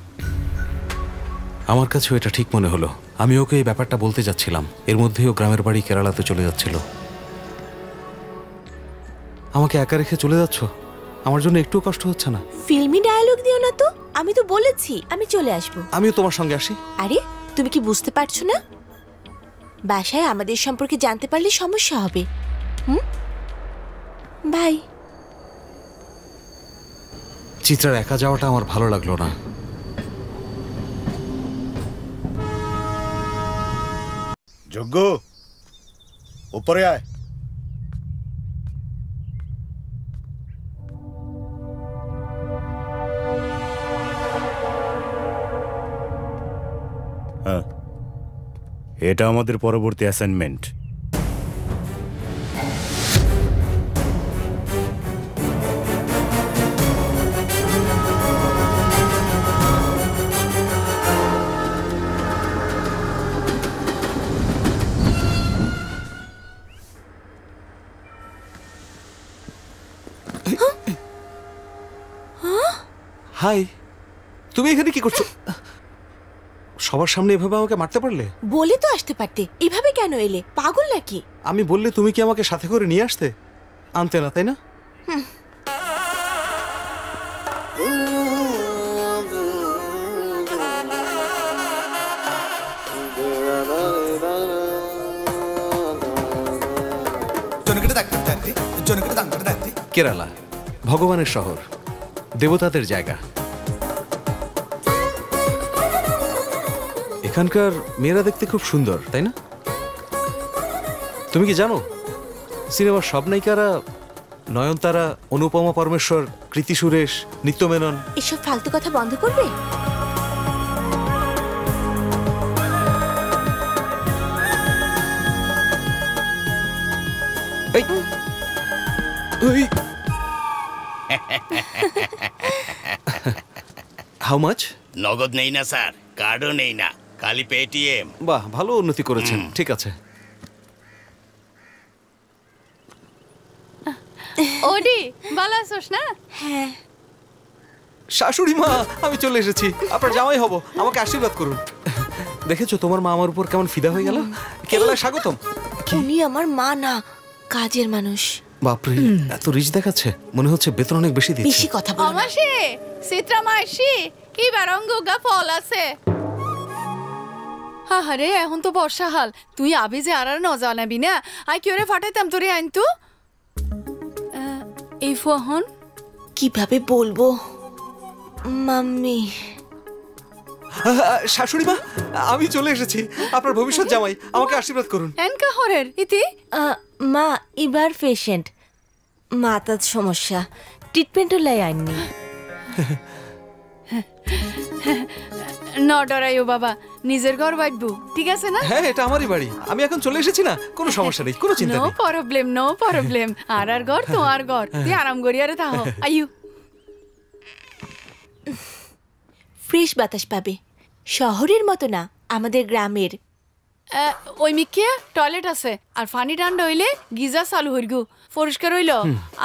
আমার কাছেও এটা ঠিক মনে হলো। আমি ওকে এই ব্যাপারটা বলতে যাচ্ছিলাম, এর মধ্যেই ও গ্রামের বাড়ি কেরালাতে চলে যাচ্ছিল। আমাকে একা রেখে চলে যাচ্ছ? আমার জন্য একটু কষ্ট হচ্ছে না? ফিল্মি ডায়ালগ দিও না তো, আমি তো বলেছি আমি চলে আসবো। আমিও তোমার সঙ্গে আসি। আরে তুমি কি বুঝতে পারছো না? বাসায় আমাদের সম্পর্কে জানতে পারলে সমস্যা হবে। বাই। চিত্রার একা যাওয়াটা আমার ভালো লাগলো না। যজ্ঞ, উপরে আয়। হ্যাঁ, এটা আমাদের পরবর্তী অ্যাসাইনমেন্ট। হাই, তুমি এখানে কি করছো? সবার সামনে এভাবে আমাকে মারতে পারলে? বলে তো আসতে পারতে, এভাবে কেন এলে? পাগল নাকি? আমি বললে তুমি কি আমাকে সাথে করে নিয়ে আসতে? আনতে না, তাই না? কেরালা ভগবানের শহর, দেবতাদের জায়গা। এখানকার মেয়েরা দেখতে খুব সুন্দর, তাই না? তুমি কি জানো সিনেমার সব নায়িকারা নয়নতারা, অনুপমা পরমেশ্বর, কৃতি সুরেশ, নিত্য মেনন। এসব ফালতু কথা বন্ধ করবে? How much? নগদ নেই না স্যার, কার্ডও নেই না, খালি পেটিএম। বাহ, ভালো উন্নতি করেছেন। ঠিক আছে। ওডি, ভালো আছোস না? হ্যাঁ। শাশুড়ি মা, আমি চলে এসেছি। আপনার জামাই হব, আমাকে আশীর্বাদ করুন। দেখেছো তোমার মা আমার উপর কেমন ফিদা হয়ে গেল? কেরালায় স্বাগতম। উনি আমার মা না, কাজের মানুষ। বাপরে, এত রিচ দেখাচ্ছে, মনে হচ্ছে বেতন অনেক বেশি দিচ্ছে। বেশি কথা বলো না। আমাশে চিত্রা মাসি কি বারঙ্গা ফল আছে। আরে এখন তো বর্ষাকাল, তুই আবি যে আর ন জানাবি না? আই কি ওরে ফাটাইতাম তোরে আইন তো। এই ফোন কিভাবে বলবো মাম্মি? শাশুড়ি মা, আমি চলে এসেছি। আপনার ভবিষ্যৎ জামাই, আমাকে আশীর্বাদ করুন। এনকা হরের ইতি মা এবার পেশেন্ট, মাথার সমস্যা, ট্রিটমেন্টও লাই আননি। ন ডরাইও বাবা, নিজের ঘর বাঁচবো, ঠিক আছে না? হ্যাঁ, এটা আমারই বাড়ি, আমি এখন চলে এসেছি না, কোনো সমস্যা নেই, কোনো চিন্তা নো নেই। Problem, no problem. আর ঘর তোমার ঘর, তুই আরাম করি আরে থাকো। আইউ ফ্রেশ বাতাস পাবে, শহরের মতো না, আমাদের গ্রামের। ওই মিকে টয়লেট আছে, আর ফানি ঠান্ডা হইলে গিজার চালু হইগু, পরিষ্কার হইল।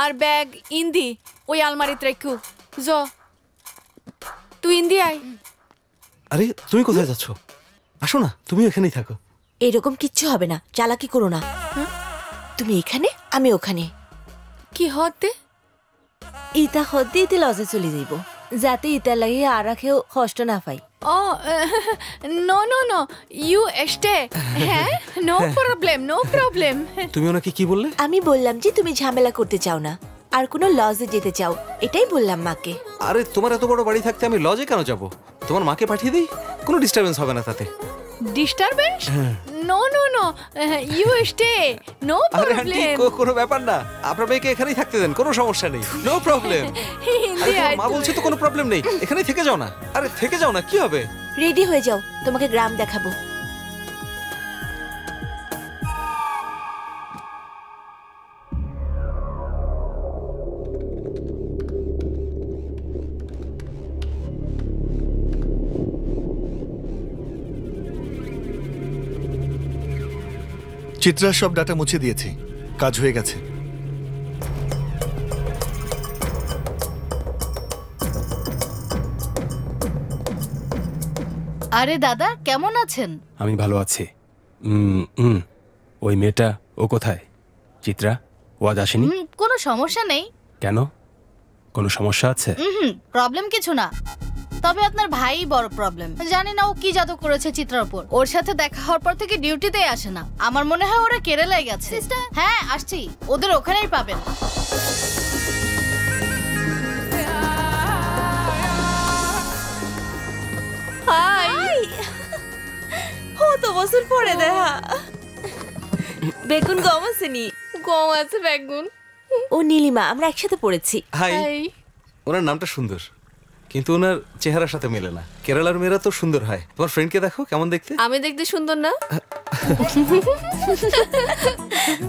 আর ব্যাগ ইন্দি ওই আলমারিতে রাখু। জ তুই ইন্দি আই। আরে তুমি কোথায় যাচ্ছ? আসো না, তুমি এখানেই থাকো। এরকম কিচ্ছু হবে না, চালাকি করো না। তুমি এখানে, আমি ওখানে। কি হতে? ইতা হতে ইতে লজে চলে যাইব। যাতে ইতার লাগে আর কেউ কষ্ট না পাই। Oh no no no you stay. হ্যাঁ নো প্রবলেম নো প্রবলেম। তুমি ওনাকে কি বললে? আমি বললাম যে তুমি ঝামেলা করতে চাও না আর কোনো লজে যেতে চাও, এটাই বললাম মাকে। আরে তোমার এত বড় বাড়ি থাকতে আমি লজে কেন যাব? তোমার মাকে পাঠিয়ে দিই, কোনো ডিস্টারবেন্স হবে না তাতে। Disturbance? No no no you stay no আরে আন্টি প্রবলেম। কোনো ব্যাপার না, আপনার মেয়েকে এখানেই থাকতে দেন, কোনো সমস্যা নেই, নো প্রবলেম। আরে তোমার মা বলছে তো কোনো প্রবলেম নেই, এখানেই থেকে যাও না। আরে থেকে যাও না, কি হবে? রেডি হয়ে যাও, তোমাকে গ্রাম দেখাবো। চিত্রার সব ডাটা মুছে দিয়েছি, কাজ হয়ে গেছে। আরে দাদা কেমন আছেন? আমি ভালো আছি। ওই মেয়েটা ও কোথায়? চিত্রা, ও আজ আসেনি? কোনো সমস্যা নেই। কেন, কোনো সমস্যা আছে? প্রবলেম কিছু না, তবে আপনার ভাই বড় প্রবলেম। জানি না ও কি জাদু করেছে চিত্রার উপর। ওর সাথে দেখা হওয়ার পর থেকে ডিউটিতেই আসে না। আমার মনে হয় ওরা কেরালায় গেছে। হ্যাঁ আসছি, ওদের ওখানেই পাবেন। হাই, কত বছর পরে দেখা। বেগুন গম আছে নি? গম আছে বেগুন। ও নীলিমা, আমরা একসাথে পড়েছি। হাই। ওনার নামটা সুন্দর, কিন্তু ওনার চেহারার সাথে মেলে না। কেরালার মেয়েরা তো সুন্দর হয়। তোমার ফ্রেন্ডকে দেখো কেমন দেখতে। আমি দেখতে সুন্দর না?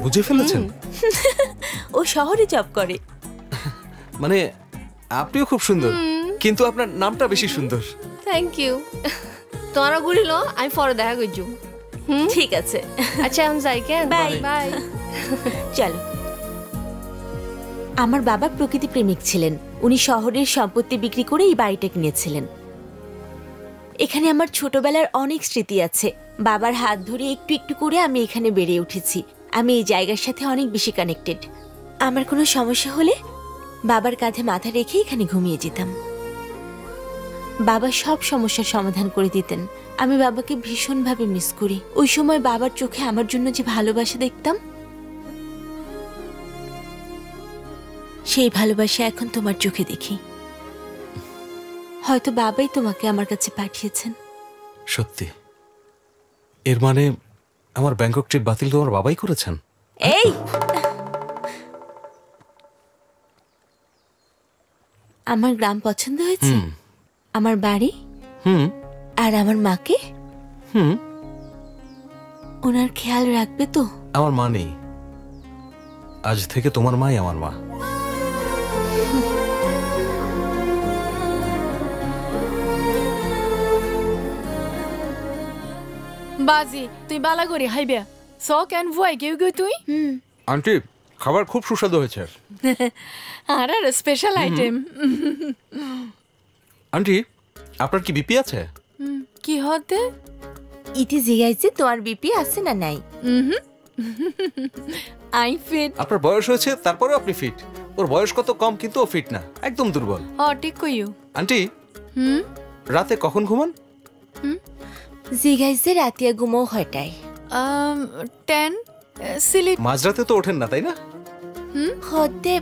বুঝে ফেলেছেন? ও শহরে জব করে। মানে আপনিও খুব সুন্দর, কিন্তু আপনার নামটা বেশি সুন্দর। Thank you. তোমরা ঘুরিল, আমি পরে দেখা করছি। ঠিক আছে, আচ্ছা আমি যাই। কেন? Bye bye. চলো। আমার বাবা প্রকৃতি প্রেমিক ছিলেন। উনি শহরের সম্পত্তি বিক্রি করে এই বাড়িটা কিনেছিলেন। এখানে আমার ছোটবেলার অনেক স্মৃতি আছে। বাবার হাত ধরে একটু একটু করে আমি এখানে বেড়ে উঠেছি। আমি এই জায়গার সাথে অনেক বেশি কানেক্টেড। আমার কোনো সমস্যা হলে বাবার কাঁধে মাথা রেখে এখানে ঘুমিয়ে যেতাম। বাবা সব সমস্যার সমাধান করে দিতেন। আমি বাবাকে ভীষণভাবে মিস করি। ওই সময় বাবার চোখে আমার জন্য যে ভালোবাসা দেখতাম, সেই ভালোবাসা এখন তোমার চোখে দেখি। হয়তো বাবাই তোমাকে আমার কাছে পাঠিয়েছেন। সত্যি? এর মানে আমার ব্যাংকক ট্রিপ বাতিল তোমার বাবাই করেছেন? এই আমার গ্রাম পছন্দ হয়েছে, আমার বাড়ি আর আমার মাকে ওনার খেয়াল রাখবে তো? আমার মা নেই, আজ থেকে তোমার মাই আমার মা। বাজি তুই বালা করে হাইবে স কেন ভয় কেউ গই তুই? আন্টি খাবার খুব সুস্বাদু হয়েছে। আর আর স্পেশাল আইটেম। আন্টি আপনার কি বিপি আছে? কি হতে? ইতি জিগাইছে তোমার বিপি আছে না নাই? I fit. আপনার বয়স হয়েছে তারপরেও আপনি ফিট। ওর বয়স কত কম, কিন্তু ও ফিট না, একদম দুর্বল। ঠিক কইও। আন্টি রাতে কখন ঘুমান? জিগাইছে রাতিয়া ঘুমো হয়টাই 10 সিলি। মাঝরাতে তো ওঠেন না তাই না? হতে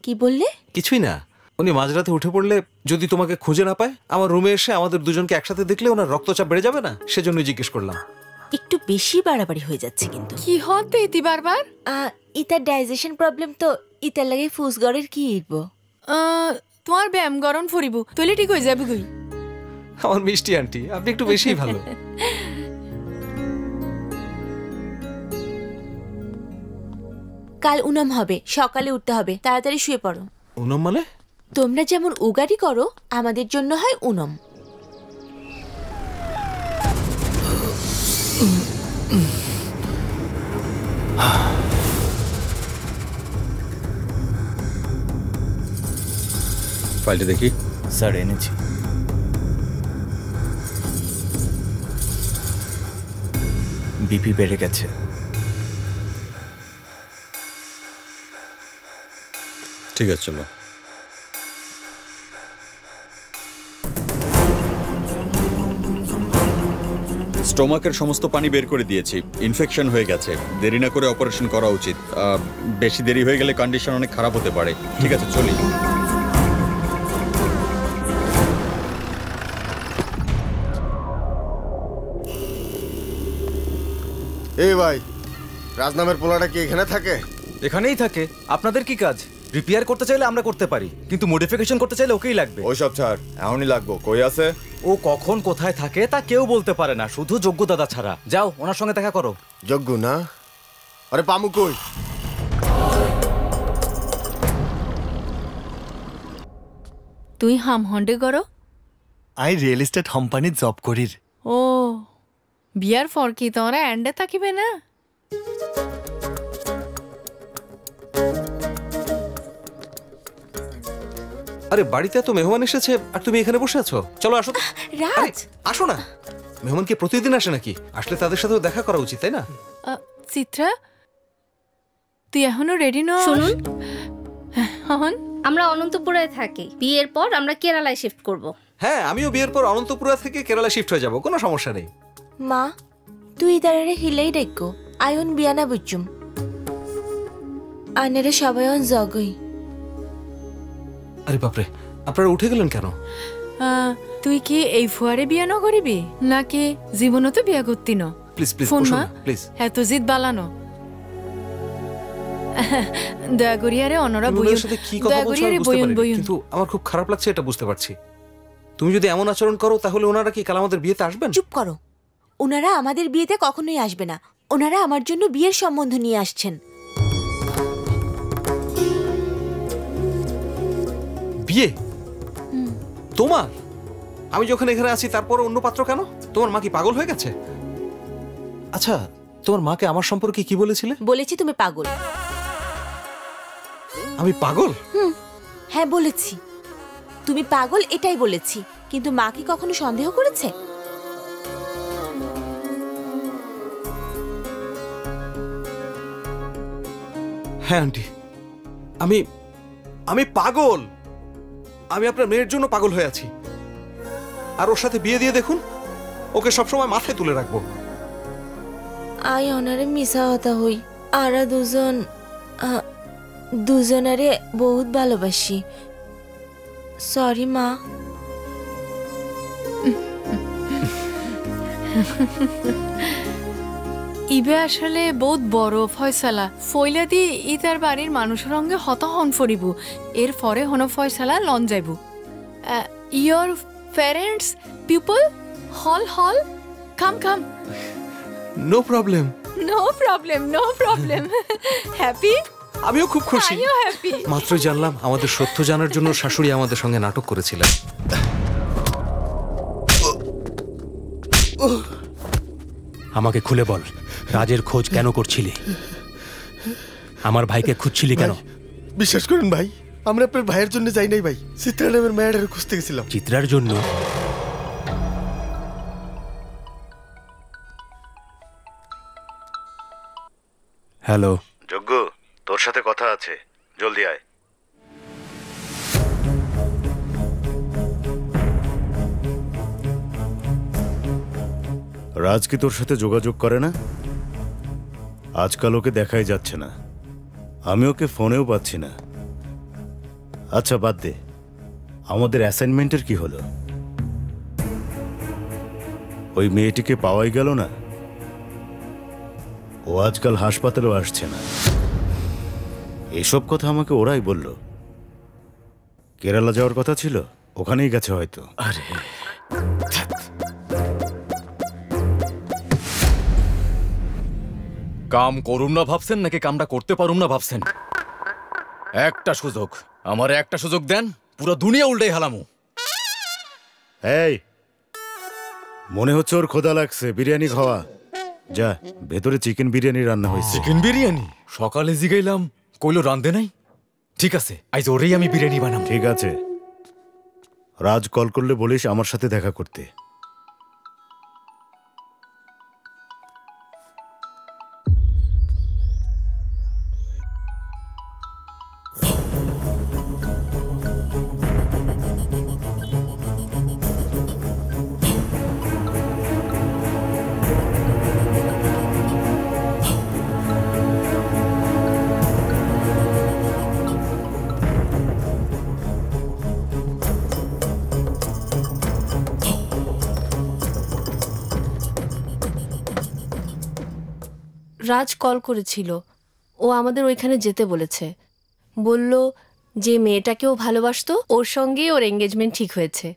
কি বললে? কিছুই না। উনি মাঝরাতে উঠে পড়লে যদি তোমাকে খুঁজে না পায়, আমার রুমে এসে আমাদের দুজনকে একসাথে দেখলে ওনার রক্তচাপ বেড়ে যাবে না? সেজন্য জিজ্ঞেস করলাম। একটু বেশি বাড়াবাড়ি হয়ে যাচ্ছে কিন্তু। কি হতে ইতি বারবার? ইতার ডাইজেশন প্রবলেম তো, ইতার লাগে ফুসগড়ের কি ইব। তোমার ব্যায়াম গরম ফরিব তইলে ঠিক হয়ে যাবে গই। আমার মিষ্টি আন্টি, আপনি একটু বেশিই ভালো। কাল উনম হবে, সকালে উঠতে হবে, তাড়াতাড়ি শুয়ে পড়ো। উনম মানে? তোমরা যেমন উগাড়ি করো, আমাদের জন্য হয় উনম। ফাইলটা দেখি। স্যার এনেছি। বিপি বেড়ে গেছে। ঠিক আছে চলো। স্টোমাকের সমস্ত পানি বের করে দিয়েছি, ইনফেকশন হয়ে গেছে, দেরি না করে অপারেশন করা উচিত। বেশি দেরি হয়ে গেলে কন্ডিশন অনেক খারাপ হতে পারে। ঠিক আছে, চলি। এই ভাই, রাজনামের পোলাটা কি এখানে থাকে? এখানেই থাকে। আপনাদের কি কাজ? রিপেয়ার করতে চাইলে আমরা করতে পারি, কিন্তু মডিফিকেশন করতে চাইলে ওকেই লাগবে। ওইসব ছাড়, এখনই লাগবো। কই আছে? ও কখন কোথায় থাকে তা কেউ বলতে পারে না, শুধু যোগ্য দাদা ছাড়া। যাও ওনার সঙ্গে দেখা করো। যোগ্য না? আরে পামু কই? তুই হাম হন্ডে করো? আই রিয়েল এস্টেট কোম্পানিত জব করির। ও, বিয়ার পর কি তোমরা এন্ডে থাকিবে না? আরে বাড়িতে এত মেহমান এসেছে আর তুমি এখানে বসে আছো? চলো আসো তো। রাজ, আসো না। মেহমান কি প্রতিদিন আসে নাকি? আসলে তাদের সাথেও দেখা করা উচিত, তাই না? চিত্রা, তুই এখনো রেডি নস? শুনুন, হন আমরা অনন্তপুরে থাকি, বিয়ের পর আমরা কেরালায় শিফট করব। হ্যাঁ, আমিও বিয়ের পর অনন্তপুরা থেকে কেরালা শিফট হয়ে যাব, কোনো সমস্যা নেই। মা, তুই তারে হিলেই দেখো, আয়ন বিয়ানা বুঝুম আনেরে সবাই জগই। আরে বাপরে, আপনারা উঠে গেলেন কেন? তুই কি এই ফুয়ারে বিয়া ন করিবি নাকি জীবনও তো বিয়া করতি ন? প্লিজ প্লিজ ফোন মা, প্লিজ। এত জিদ বালানো দয়া করিয়ারে অনরা বইন, কি কথা বলছো আমি বুঝতে পারি, কিন্তু আমার খুব খারাপ লাগছে এটা বুঝতে পারছি। তুমি যদি এমন আচরণ করো তাহলে ওনারা কি কাল আমাদের বিয়েতে আসবেন? চুপ করো, ওনারা আমাদের বিয়েতে কখনোই আসবে না। ওনারা আমার জন্য বিয়ের সম্বন্ধ নিয়ে আসছেন। বিয়ে? তোমার? আমি যখন এখানে আছি তারপর অন্য পাত্র কেন? তোমার মা কি পাগল হয়ে গেছে? আচ্ছা, তোমার মাকে আমার সম্পর্কে কি বলেছিলে? বলেছি তুমি পাগল। আমি পাগল? হ্যাঁ বলেছি, তুমি পাগল, এটাই বলেছি। কিন্তু মা কি কখনো সন্দেহ করেছে? হ্যাঁ আন্টি, আমি পাগল। আমি আপনার মেয়ের জন্য পাগল হয়ে আছি। আর ওর সাথে বিয়ে দিয়ে দেখুন, ওকে সবসময় মাথায় তুলে রাখবো। আই অনারে মিশা হতা হই। আরা দুজনারে বহুত ভালোবাসি। সরি মা। ইবে আসলে বহুত বড় ফয়সালা। ফইলা দি ইতার বাড়ির মানুষের সঙ্গে হতহন ফরিব, এর পরে হন ফয়সালা লন যাইব। ইয়োর প্যারেন্টস পিপল হল হল come come. No problem, no problem, no problem. Happy? আমিও খুব খুশি। আমিও হ্যাপি। মাত্রই জানলাম আমাদের সত্য জানার জন্য শাশুড়ি আমাদের সঙ্গে নাটক করেছিলেন। আমাকে খুলে বল, রাজের খোঁজ কেন করছিলি? আমার ভাইকে খুঁজছিলি কেন? বিশ্বাস করুন ভাই, আমরা আপনার ভাইয়ের জন্য যাই নাই ভাই, চিত্রা নামের মেয়েটারে খুঁজতে গেছিলাম। চিত্রার জন্য? হ্যালো যজ্ঞ, তোর সাথে কথা আছে, জলদি আয়। রাজ কি তোর সাথে যোগাযোগ করে না? আজকাল ওকে দেখাই যাচ্ছে না, আমি ওকে ফোনেও পাচ্ছি না। আচ্ছা বাদ দে, আমাদের অ্যাসাইনমেন্টের কি হলো? ওই মেয়েটিকে পাওয়াই গেল না। ও আজকাল হাসপাতালেও আসছে না। এসব কথা আমাকে ওরাই বলল। কেরালা যাওয়ার কথা ছিল, ওখানেই গেছে হয়তো। আরে কাম করুম না ভাবছেন নাকি কামটা করতে পারুম না ভাবছেন? একটা সুযোগ, আমার একটা সুযোগ দেন, পুরো দুনিয়া উল্টাই হালামু। এই, মনে হচ্ছে ওর ক্ষুধা লাগছে, বিরিয়ানি খাওয়া। যা, ভেতরে চিকেন বিরিয়ানি রান্না হয়েছে। চিকেন বিরিয়ানি? সকালে জিগাইলাম, কইলো রান্ধে নাই। ঠিক আছে, আজ ওরেই আমি বিরিয়ানি বানাম। ঠিক আছে, রাজ কল করলে বলিস আমার সাথে দেখা করতে। রাজ কল করেছিল, ও আমাদের ওইখানে যেতে বলেছে। বলল যে মেয়েটাকেও ভালোবাসতো, ওর সঙ্গে ওর এঙ্গেজমেন্ট ঠিক হয়েছে।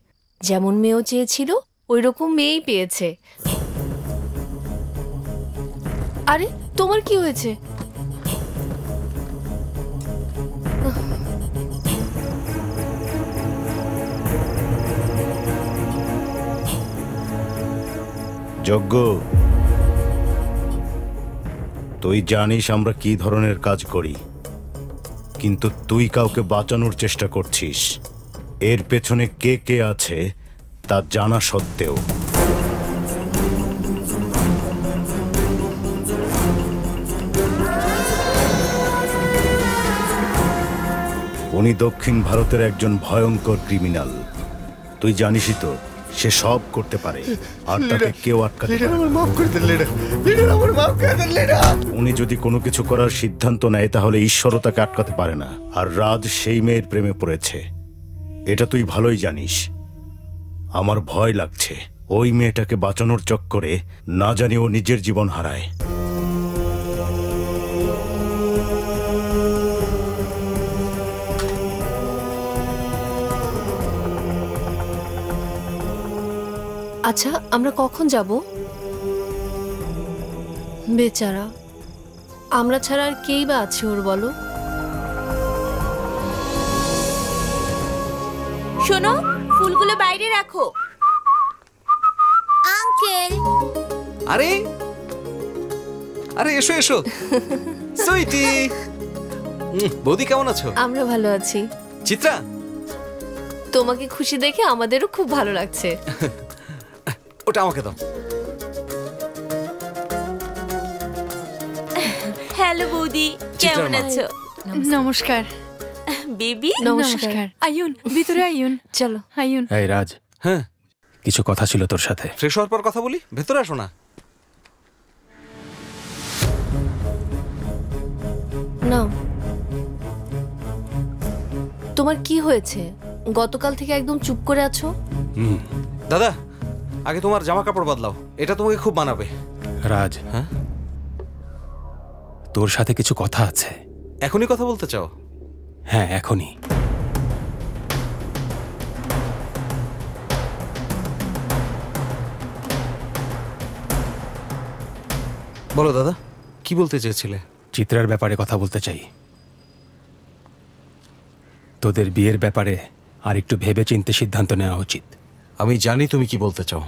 যেমন মেয়েও চেয়েছিল ওই রকম মেয়েই পেয়েছে। আরে তোমার কি হয়েছে? যজ্ঞ, তুই জানিস আমরা কি ধরনের কাজ করি, কিন্তু তুই কাউকে বাঁচানোর চেষ্টা করছিস। এর পেছনে কে কে আছে তা জানা সত্ত্বেও। উনি দক্ষিণ ভারতের একজন ভয়ঙ্কর ক্রিমিনাল। তুই জানিসই তো, সে সব করতে পারে, আর তাকে কেউ আটকাতে পারে না। উনি যদি কোনো কিছু করার সিদ্ধান্ত নেয় তাহলে ঈশ্বরও তাকে আটকাতে পারে না। আর রাজ সেই মেয়ের প্রেমে পড়েছে, এটা তুই ভালোই জানিস। আমার ভয় লাগছে ওই মেয়েটাকে বাঁচানোর চক্করে না জানি ও নিজের জীবন হারায়। আচ্ছা, আমরা কখন যাব? বেচারা, আমরা ছাড়া আর কেই বা আছে ওর, বলো? শোনো, ফুলগুলো বাইরে রাখো। আঙ্কেল। আরে আরে এসো এসো সুইটি। বৌদি কেমন আছো? আমরা ভালো আছি। চিত্রা, তোমাকে খুশি দেখে আমাদেরও খুব ভালো লাগছে। ওটা আমাকে দাও। হ্যালো বৌদি, কেমন আছো? নমস্কার বেবি। নমস্কার। আয়ুন, ভিতরে আয়ুন। চলো আয়ুন। এই রাজ, হ্যাঁ কিছু কথা ছিল তোর সাথে। ফ্রেশ হওয়ার পর কথা বলি, ভেতরে আসো না। নাও। তোমার কি হয়েছে? গতকাল থেকে একদম চুপ করে আছো। দাদা, আগে তোমার জামা কাপড় বদলাও, এটা তোমাকে খুব মানাবে। রাজ, হ্যাঁ, তোর সাথে কিছু কথা আছে। এখনই কথা বলতে চাও? হ্যাঁ, এখনই। বলো দাদা, কি বলতে চেয়েছিলে? চিত্রার ব্যাপারে কথা বলতে চাই। তোদের বিয়ের ব্যাপারে আর একটু ভেবে চিন্তে সিদ্ধান্ত নেওয়া উচিত। আমি জানি তুমি কি বলতে চাও।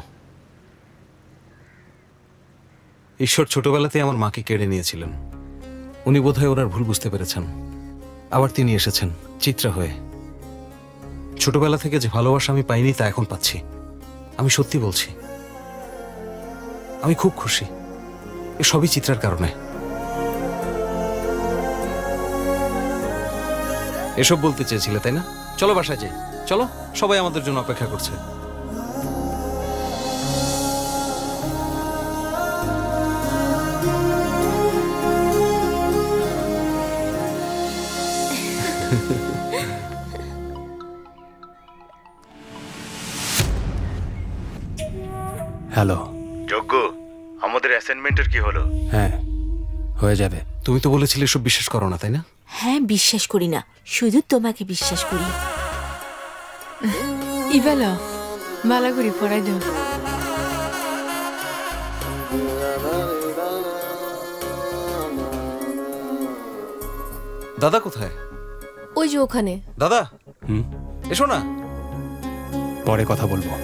ঈশ্বর ছোটবেলাতে আমার মাকে কেড়ে নিয়েছিলেন। উনি বোধহয় ওনার ভুল বুঝতে পেরেছেন, আবার তিনি এসেছেন চিত্রা হয়ে। ছোটবেলা থেকে যে ভালোবাসা আমি পাইনি তা এখন পাচ্ছি। আমি সত্যি বলছি, আমি খুব খুশি। এ সবই চিত্রার কারণে। এসব বলতে চেয়েছিলে তাই না? চলো বাসায় যাই, চলো, সবাই আমাদের জন্য অপেক্ষা করছে। হ্যালো যজ্ঞ, আমাদের অ্যাসাইনমেন্টের কি হলো? হ্যাঁ, হয়ে যাবে। তুমি তো বলেছিলে এসব বিশ্বাস করো না, তাই না? হ্যাঁ, বিশ্বাস করি না, শুধু তোমাকে বিশ্বাস করি। ইবেলা মালা করি পড়াই দেব। দাদা কোথায়? ওই যে ওখানে। দাদা, এসো না। পরে কথা বলবো।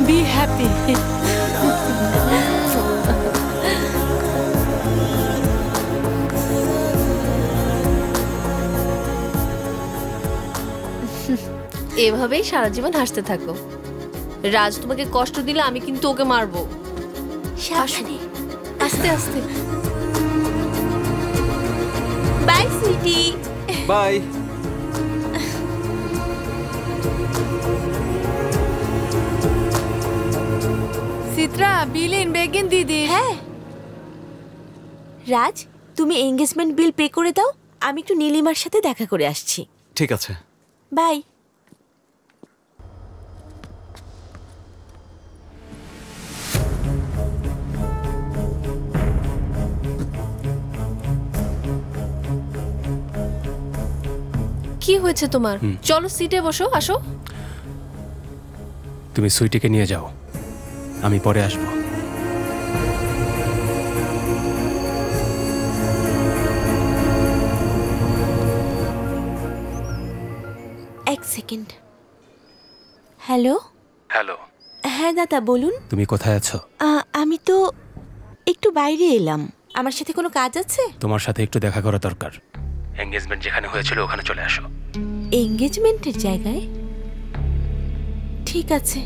Be happy. এভাবেই সারা জীবন হাসতে থাকো। রাজ তোমাকে কষ্ট দিলে আমি কিন্তু ওকে মারবো। সাবধানে, আস্তে আস্তে। বাই সুইটি। বাই। বিলিন বেগিন দিদি। হ্যাঁ রাজ, তুমি এঙ্গেজমেন্ট বিল পে করে দাও, আমি একটু নীলিমার সাথে দেখা করে আসছি। ঠিক আছে, বাই। কি হয়েছে তোমার? চলো সিটে বসো, আসো। তুমি সুইটিকে নিয়ে যাও, আমি পরে আসবো। এক সেকেন্ড। হ্যালো। হ্যালো। হ্যাঁ দাদা বলুন। তুমি কোথায় আছো? আমি তো একটু বাইরে এলাম। আমার সাথে কোনো কাজ আছে? তোমার সাথে একটু দেখা করা দরকার। এঙ্গেজমেন্ট যেখানে হয়েছিল ওখানে চলে আসো। এঙ্গেজমেন্টের জায়গায়? ঠিক আছে।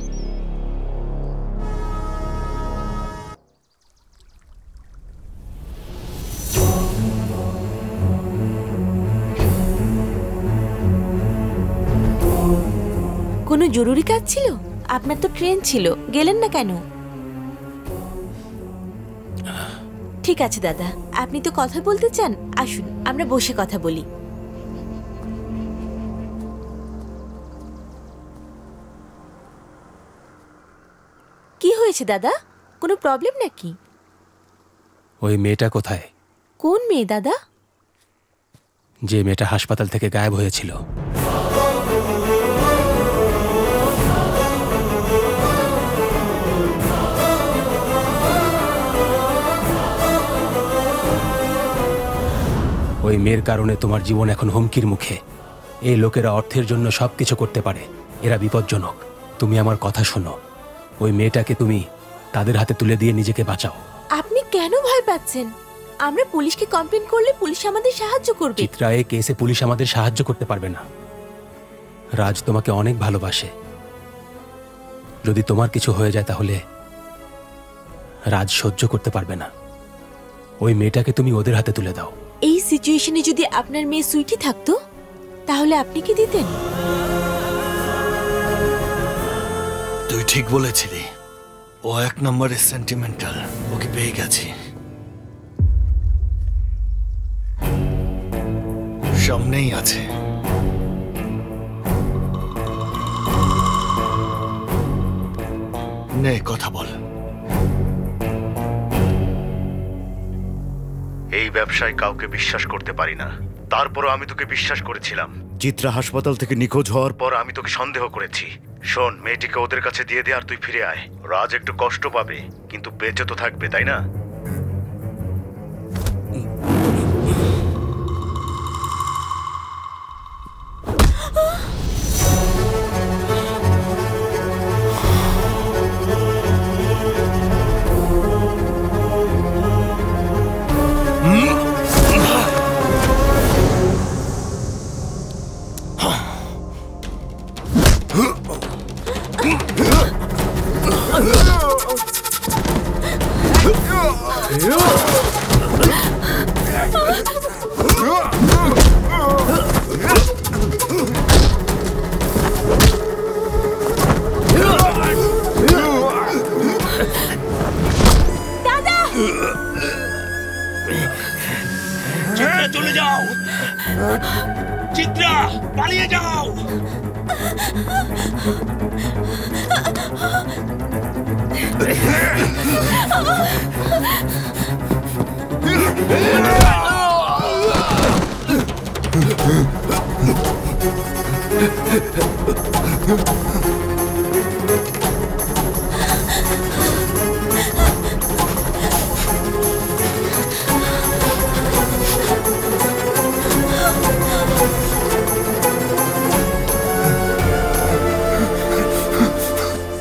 কোনো জরুরি কাজ ছিল? আপনার তো ট্রেন ছিল, গেলেন না কেন? ঠিক আছে দাদা, আপনি তো কথা বলতে চান, আসুন আমরা বসে কথা বলি। কি হয়েছে দাদা, কোনো প্রবলেম নাকি? ওই মেয়েটা কোথায়? কোন মেয়ে দাদা? যে মেয়েটা হাসপাতাল থেকে গায়েব হয়েছিল। ওই মেয়ের কারণে তোমার জীবন এখন হুমকির মুখে। এই লোকেরা অর্থের জন্য সবকিছু করতে পারে, এরা বিপজ্জনক। তুমি আমার কথা শোনো, ওই মেয়েটাকে তুমি তাদের হাতে তুলে দিয়ে নিজেকে বাঁচাও। আপনি কেন ভয় পাচ্ছেন? আমরা পুলিশকে কমপ্লেন করলে পুলিশ আমাদের সাহায্য করবে। চিত্রা, এই কেসে পুলিশ আমাদের সাহায্য করতে পারবে না। রাজ তোমাকে অনেক ভালোবাসে। যদি তোমার কিছু হয়ে যায় তাহলে রাজ সহ্য করতে পারবে না। ওই মেয়েটাকে তুমি ওদের হাতে তুলে দাও। এই সিচুয়েশনে যদি আপনার মেয়ে সুইটি থাকতো তাহলে আপনি কি দিতেন? তুই ঠিক বলেছিলি, ও এক নম্বরের সেন্টিমেন্টাল। ওকে পেয়ে গেছি। সামনেই আছে। নে কথা বল। এই ব্যবসায় কাউকে বিশ্বাস করতে পারি না, তারপরও আমি তোকে বিশ্বাস করেছিলাম। চিত্রা হাসপাতাল থেকে নিখোঁজ হওয়ার পর আমি তোকে সন্দেহ করেছি। শোন, মেয়েটিকে ওদের কাছে দিয়ে দে আর তুই ফিরে আয়। রাজ একটু কষ্ট পাবে কিন্তু বেঁচে তো থাকবে, তাই না? চিত্রা চলে যাও, চিত্রা পালিয়ে যাও।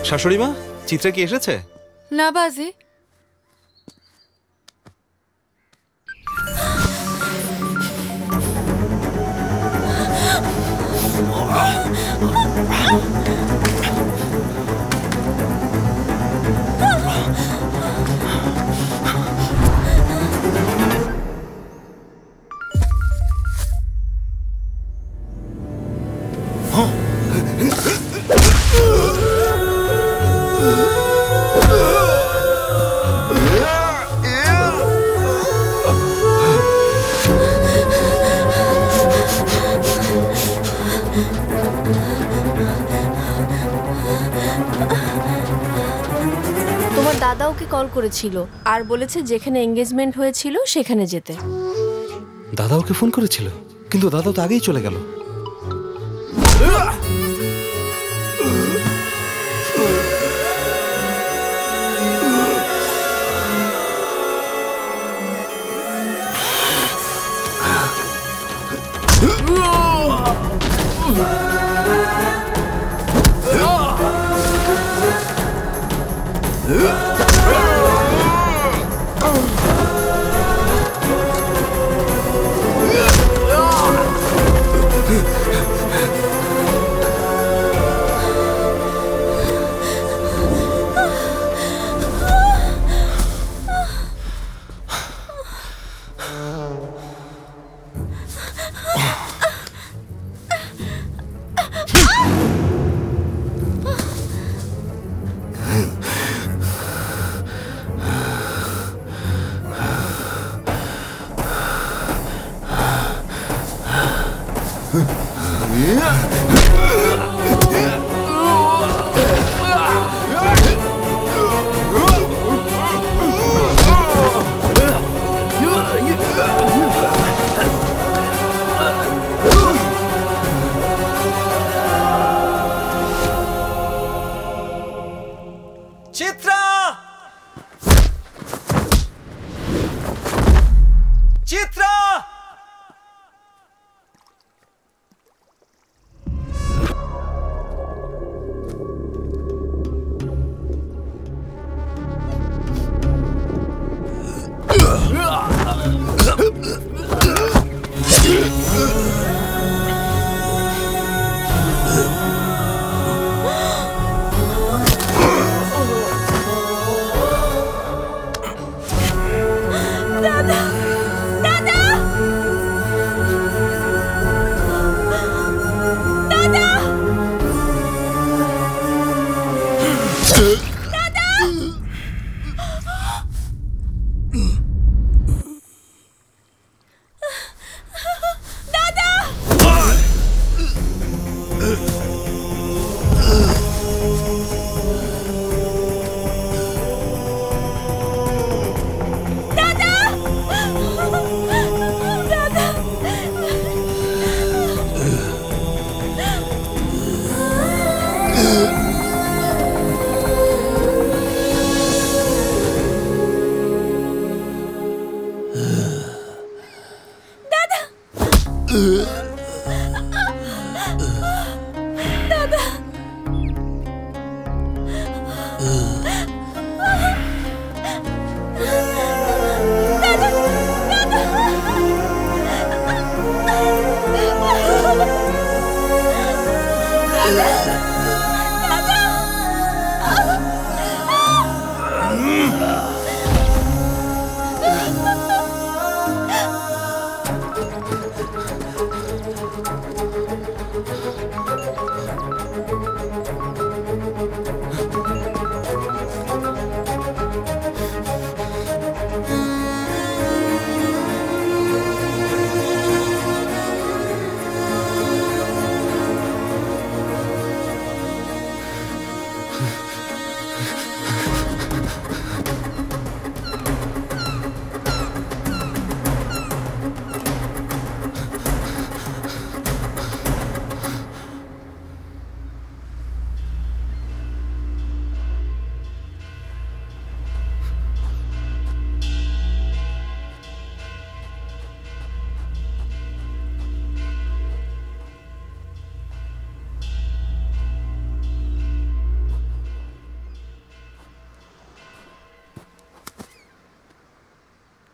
শাশুড়ি মা, চিত্রা কি এসেছে? না বাজি। তোমার দাদা ওকে কল করেছিল আর বলেছে যেখানে এঙ্গেজমেন্ট হয়েছিল সেখানে যেতে। দাদা ওকে ফোন করেছিল, কিন্তু দাদা তো আগেই চলে গেল। চিত্রা, চিত্রা,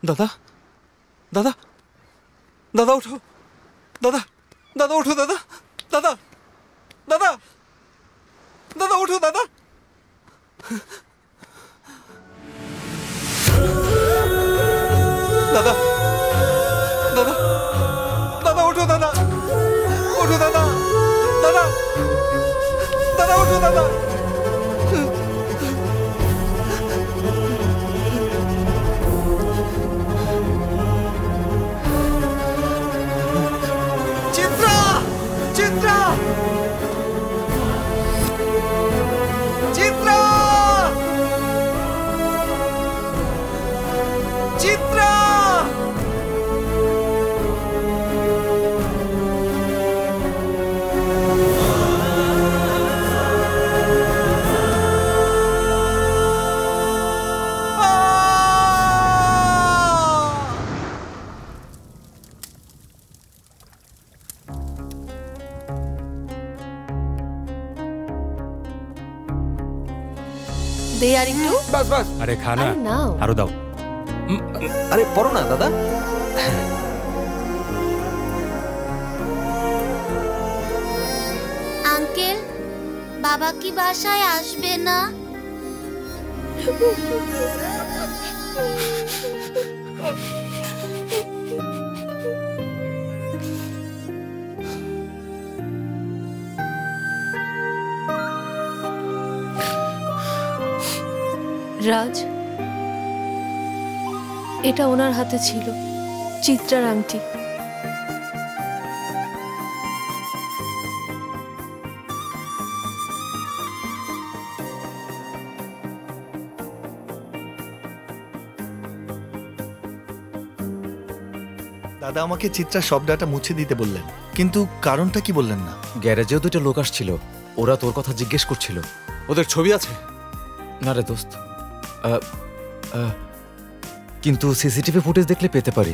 দাদা, দাদা, দাদা ওঠো, দাদা, দাদা ওঠো, দাদা, দাদা, দাদা, দাদা ওঠো, দাদা। দাদা, দাদা, দাদা ওঠো, দাদা, ওঠো, দাদা, দাদা, দাদা ওঠো, দাদা। চিত্রা, চিত্রা, চিত্রা! চিত্রা! দে আর একটু। বাস বাস। আরে খানা আরে নাও। আরো দাও। আরে পড়ো না দাদা। আঙ্কেল, বাবা কি বাসায় আসবে না? রাজ, এটা ওনার হাতে ছিল, চিত্রার আংটি। দাদা আমাকে চিত্রা সব ডাটা মুছে দিতে বললেন, কিন্তু কারণটা কি বললেন না? গ্যারেজেও দুটো লোক আসছিল, ওরা তোর কথা জিজ্ঞেস করছিল। ওদের ছবি আছে? না রে দোস্ত, কিন্তু সিসিটিভি ফুটেজ দেখলে পেতে পারি।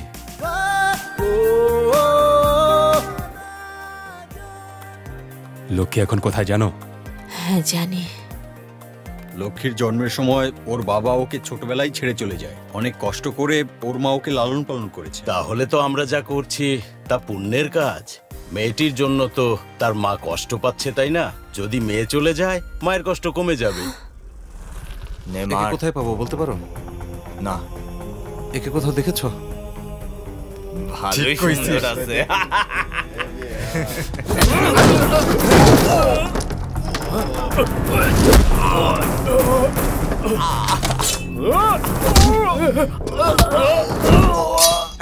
লক্ষ্মী এখন কোথায় জানো? হ্যাঁ জানি। লক্ষ্মীর জন্মের সময় ওর বাবা ওকে ছোটবেলায় ছেড়ে চলে যায়। অনেক কষ্ট করে ওর মা ওকে লালন পালন করেছে। তাহলে তো আমরা যা করছি তা পুণ্যের কাজ। মেয়েটির জন্য তো তার মা কষ্ট পাচ্ছে, তাই না? যদি মেয়ে চলে যায় মায়ের কষ্ট কমে যাবে। একে কোথায় পাবো বলতে পারো? না। একে কোথাও দেখেছো? ভালোই সুন্দর আছে।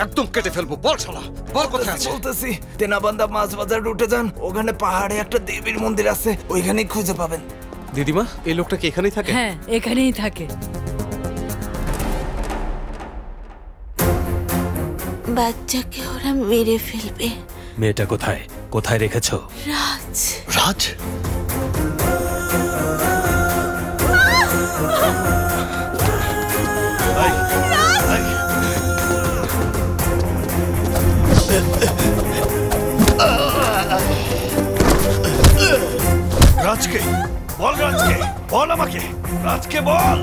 একদম কেটে ফেলবো। বল শালা, বল কোথায় আছে? বলতেছি, তেনাবান্দা মাছ বাজার রুটে যান, ওখানে পাহাড়ে একটা দেবীর মন্দির আছে, ওইখানেই খুঁজে পাবেন। দিদিমা, এই লোকটা কি এখানেই থাকে? হ্যাঁ, এখানেই থাকে। বাচ্চাকে ওরা মেরে ফেলবে। মেয়েটা কোথায়? কোথায় রেখেছো? রাজ। রাজ? রাজকে বল, রাজকে বল, আমাকে রাজকে বল।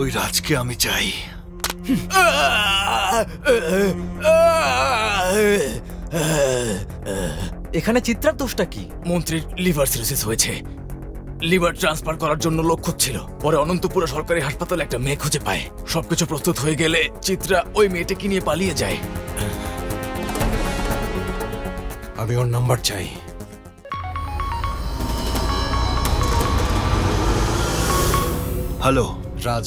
ওই রাজকে আমি চাই। এখানে চিত্রার দোষটা কি? মন্ত্রীর লিভার সিরোসিস হয়েছে, লিভার ট্রান্সফার করার জন্য লোক খুঁজছিল। পরে অনন্তপুরা সরকারি হাসপাতালে একটা মেয়ে খুঁজে পায়। সবকিছু প্রস্তুত হয়ে গেলে চিত্রা ওই মেয়েটাকে নিয়ে পালিয়ে যায়। আমি ওর নাম্বার চাই। হ্যালো রাজ,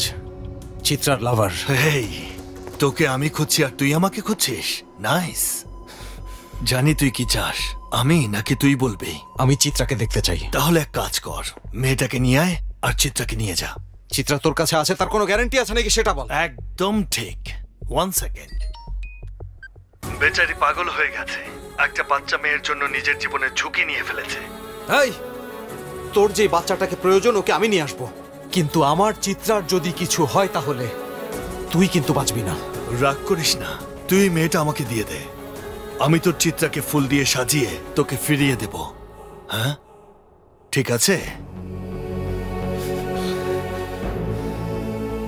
চিত্রার লাভার। হেই, তোকে আমি খুঁজছি আর তুই আমাকে খুঁজছিস? নাইস। জানি তুই কি চাস, আমি নাকি তুই বলবি? আমি চিত্রাকে দেখতে চাই। তাহলে এক কাজ কর, মেয়েটাকে নিয়ে আয় আর চিত্রাকে নিয়ে যা। চিত্রা তোর কাছে আছে, তার কোনো গ্যারান্টি আছে নাকি সেটা বল। একদম ঠিক। 1 সেকেন্ড। বেচারি পাগল হয়ে গেছে, একটা বাচ্চা মেয়ের জন্য নিজের জীবনের ঝুঁকি নিয়ে ফেলেছে। এই, তোর যে বাচ্চাটাকে প্রয়োজন ওকে আমি নিয়ে আসবো, কিন্তু আমার চিত্রার যদি কিছু হয় তাহলে তুই কিন্তু বাঁচবি না। রাগ করিস না, তুই মেয়েটা আমাকে দিয়ে দে, আমি তোর চিত্রাকে ফুল দিয়ে সাজিয়ে তোকে ফিরিয়ে দেব। হ্যাঁ ঠিক আছে?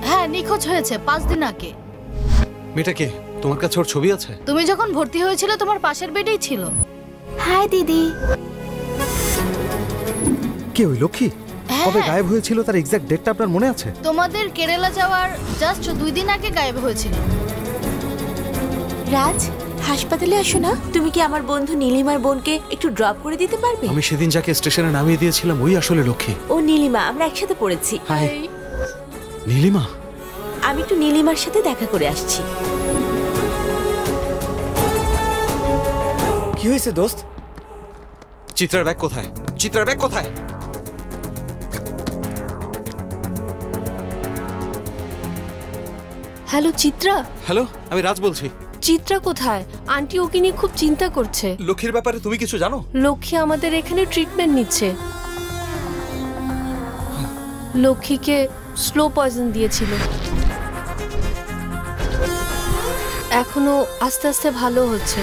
হ্যাঁ, নিখোঁজ হয়েছে 5 দিন আগে। মেয়েটা কে? তোমার কাছে ওর ছবি আছে? তুমি যখন ভর্তি হয়েছিল তোমার পাশের বেডেই ছিল। হাই দিদি। কে ওই লক্ষ্মী? কবে গায়েব হয়েছিল তার এক্সাক্ট ডেটটা আপনার মনে আছে? তোমাদের কেরালা যাওয়ার জাস্ট 2 দিন আগে গায়েব হয়েছিল। রাজ, হাসপাতালে আসো না। তুমি কি আমার বন্ধু নীলিমার বোনকে একটু ড্রপ করে দিতে পারবে? আমি সেদিন যাকে স্টেশনে নামিয়ে দিয়েছিলাম ওই আসলে লক্ষ্মী। ও নীলিমা, আমরা একসাথে পড়েছি। হাই নীলিমা। আমি একটু নীলিমার সাথে দেখা করে আসছি। কি হয়েছে দোস্ত? চিত্রার ব্যাগ কোথায়? চিত্রার ব্যাগ কোথায়? হ্যালো চিত্রা। হ্যালো, আমি রাজ বলছি। চিত্রা কোথায়? আন্টি ওকে নিয়ে খুব চিন্তা করছে। লক্ষ্মীর ব্যাপারে তুমি কিছু জানো? লক্ষ্মী আমাদের এখানে ট্রিটমেন্ট নিচ্ছে। লক্ষ্মীকে স্লো পয়জন দিয়েছিল, এখনো আস্তে আস্তে ভালো হচ্ছে।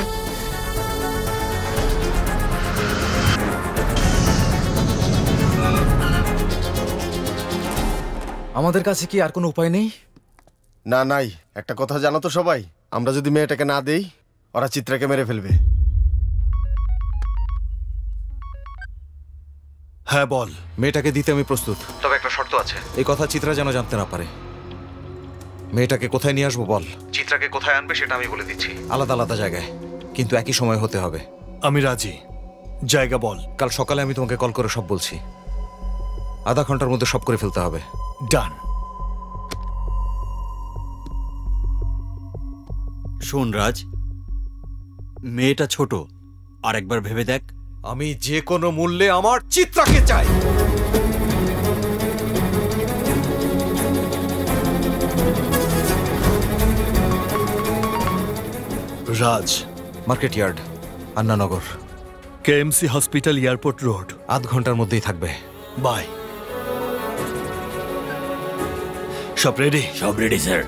আমাদের কাছে কি আর কোনো উপায় নেই? না, নাই। একটা কথা জানো তো সবাই, আমরা যদি মেয়েটাকে না দেই ওরা চিত্রাকে মেরে ফেলবে। হ্যাঁ বল। মেয়েটাকে দিতে আমি প্রস্তুত, তবে একটা শর্ত আছে। এই কথা চিত্রা যেন জানতে না পারে। মেয়েটাকে কোথায় নিয়ে আসবো বল? চিত্রাকে কোথায় আনবে সেটা আমি বলে দিচ্ছি। আলাদা আলাদা জায়গায়, কিন্তু একই সময় হতে হবে। আমি রাজি। জায়গা বল। কাল সকালে আমি তোমাকে কল করে সব বলছি। আধা ঘন্টার মধ্যে সব করে ফেলতে হবে। ডান। শোন রাজ, মেয়েটা ছোট, আর একবার ভেবে দেখ। আমি যে কোনো মূল্যে আমার চিত্রাকে চাই। Raj, market yard, Annanagar, KMC hospital, airport road. আধ ঘন্টার মধ্যেই থাকবে। বাই। সব রেডি? সব রেডি স্যার।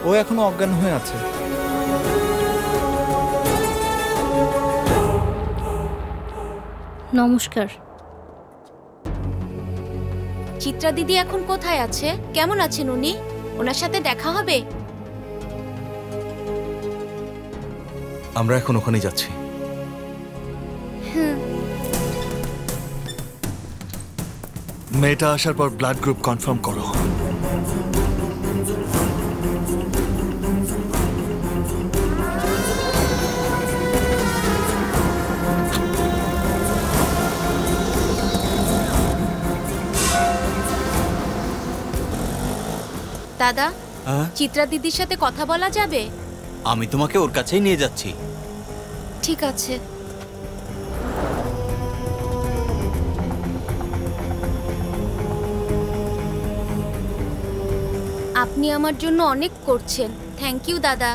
ও এখনো অজ্ঞান হয়ে আছে। নমস্কার। চিত্রা দিদি এখন কোথায় আছে? কেমন আছেন উনি? ওনার সাথে দেখা হবে? আমরা এখন ওখানেই যাচ্ছি। মেয়েটা আসার পর ব্লাড গ্রুপ কনফার্ম করো। দাদা, চিত্রা দিদির সাথে কথা বলা যাবে? আমি তোমাকে ওর কাছেই নিয়ে যাচ্ছি। ঠিক আছে। আপনি আমার জন্য অনেক করছেন। থ্যাংক ইউ দাদা।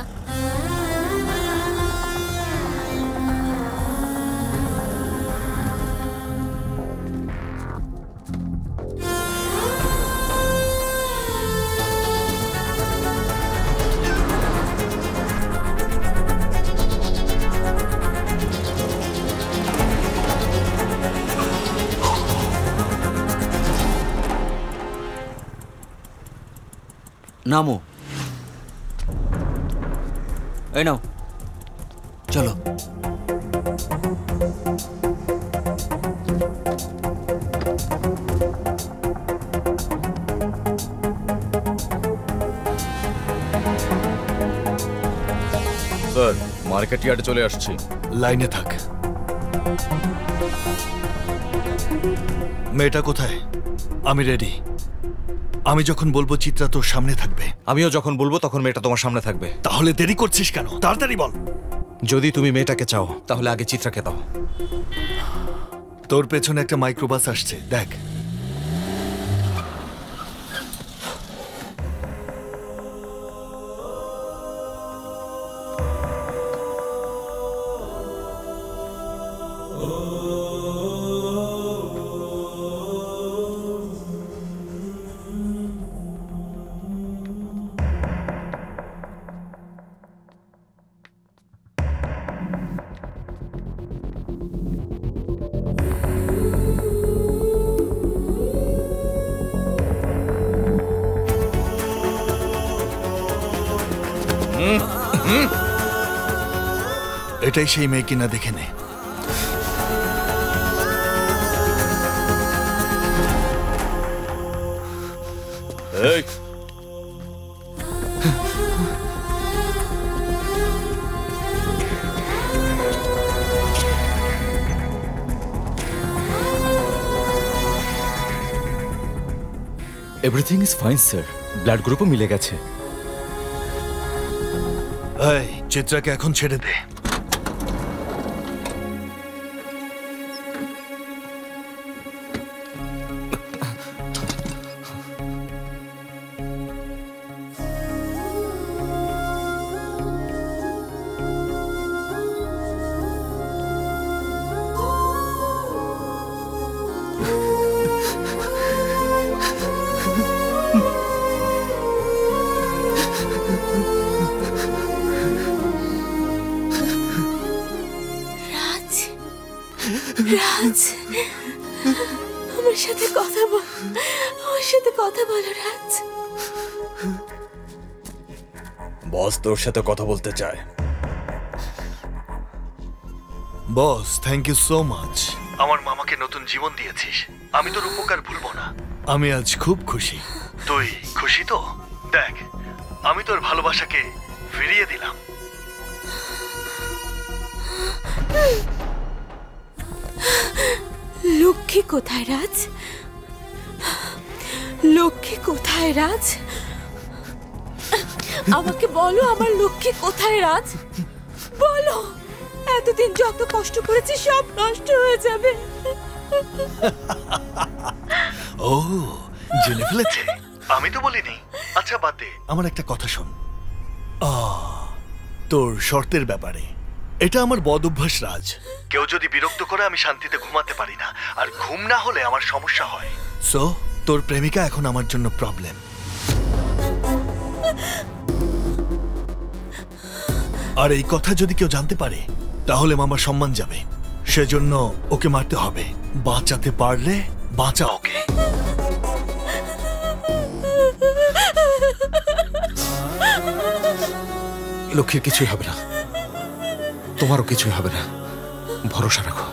নামো। এই নাও, চলো। স্যার, মার্কেট ইয়ার্ডে চলে আসছি। লাইনে থাক। মেয়েটা কোথায়? আমি রেডি। আমি যখন বলবো চিত্রা তোর সামনে থাকবে। আমিও যখন বলবো তখন মেয়েটা তোমার সামনে থাকবে। তাহলে দেরি করছিস কেন? তাড়াতাড়ি বল। যদি তুমি মেয়েটাকে চাও তাহলে আগে চিত্রাকে দাও। তোর পেছনে একটা মাইক্রোবাস আসছে, দেখ। এটাই সেই মেয়ে কিনা দেখে নে। এই, Everything is fine, sir. Blood গ্রুপও মিলে গেছে। এই চিত্রাকে এখন ছেড়ে দে। রাজ, আমার সাথে কথা বল, আমার সাথে কথা বলো রাজ। বস তোর সাথে কথা বলতে চায়। বস, থ্যাংক ইউ সো মাচ। আমার মামাকে নতুন জীবন দিয়েছিস, আমি তোর উপকার ভুলবো না। আমি আজ খুব খুশি। তুই খুশি তো? দেখ, আমি তোর ভালোবাসাকে ফিরিয়ে দিলাম। লক্ষ্মী কোথায় রাজ? লক্ষ্মী কোথায় রাজ? আমাকে বলো, আমার লক্ষ্মী কোথায় রাজ? বলো, এতদিন যত কষ্ট করেছি সব নষ্ট হয়ে যাবে। ও, জেনে ফেলেছে? আমি তো বলিনি। আচ্ছা বাদ দে, আমার একটা কথা শোন। তোর শর্তের ব্যাপারে, এটা আমার বদ অভ্যাস রাজ। কেউ যদি বিরক্ত করে আমি শান্তিতে ঘুমাতে পারি না, আর ঘুম না হলে আমার সমস্যা হয়। সো তোর প্রেমিকা এখন আমার জন্য প্রবলেম। আর এই কথা যদি কেউ জানতে পারে তাহলে মামার সম্মান যাবে। সেজন্য ওকে মারতে হবে। বাঁচাতে পারলে বাঁচা ওকে। লক্ষ্মীর কিছুই হবে না, তোমারও কিছুই হবে না, ভরসা রাখো।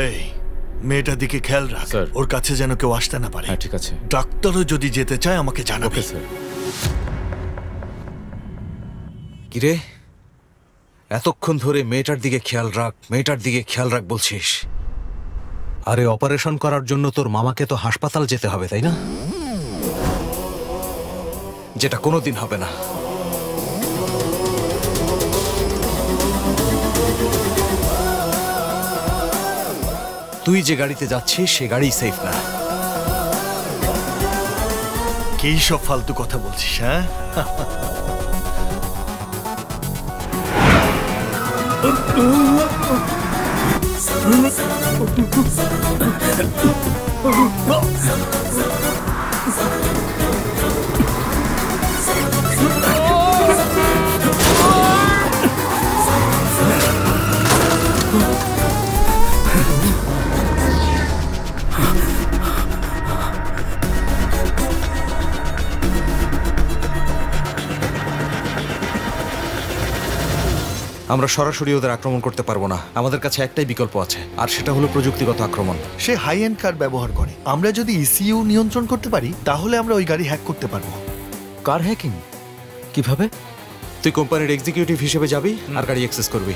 এই মেয়েটার দিকে খেয়াল রাখ, ওর কাছে যেন কেউ আসতে না পারে। ঠিক আছে। ডাক্তারও যদি যেতে চায় আমাকে জানাবে। কিরে, এতক্ষণ ধরে মেয়েটার দিকে খেয়াল রাখ, মেয়েটার দিকে খেয়াল রাখ বলছিস। আরে অপারেশন করার জন্য তোর মামাকে তো হাসপাতাল যেতে হবে, তাই না? যেটা কোনোদিন হবে না। তুই যে গাড়িতে যাচ্ছিস সে গাড়ি সেফ না। কি সব ফালতু কথা বলছিস? হ্যাঁ, আমরা সরাসরি ওদের আক্রমণ করতে পারবো না। আমাদের কাছে একটাই বিকল্প আছে, আর সেটা হলো প্রযুক্তিগত আক্রমণ। সে হাই এন্ড কার ব্যবহার করে। আমরা যদি ইসিইউ নিয়ন্ত্রণ করতে পারি তাহলে আমরা ওই গাড়ি হ্যাক করতে পারবো। কার হ্যাকিং? কিভাবে? তুই কোম্পানির এক্সিকিউটিভ হিসেবে যাবি আর গাড়ি অ্যাক্সেস করবি।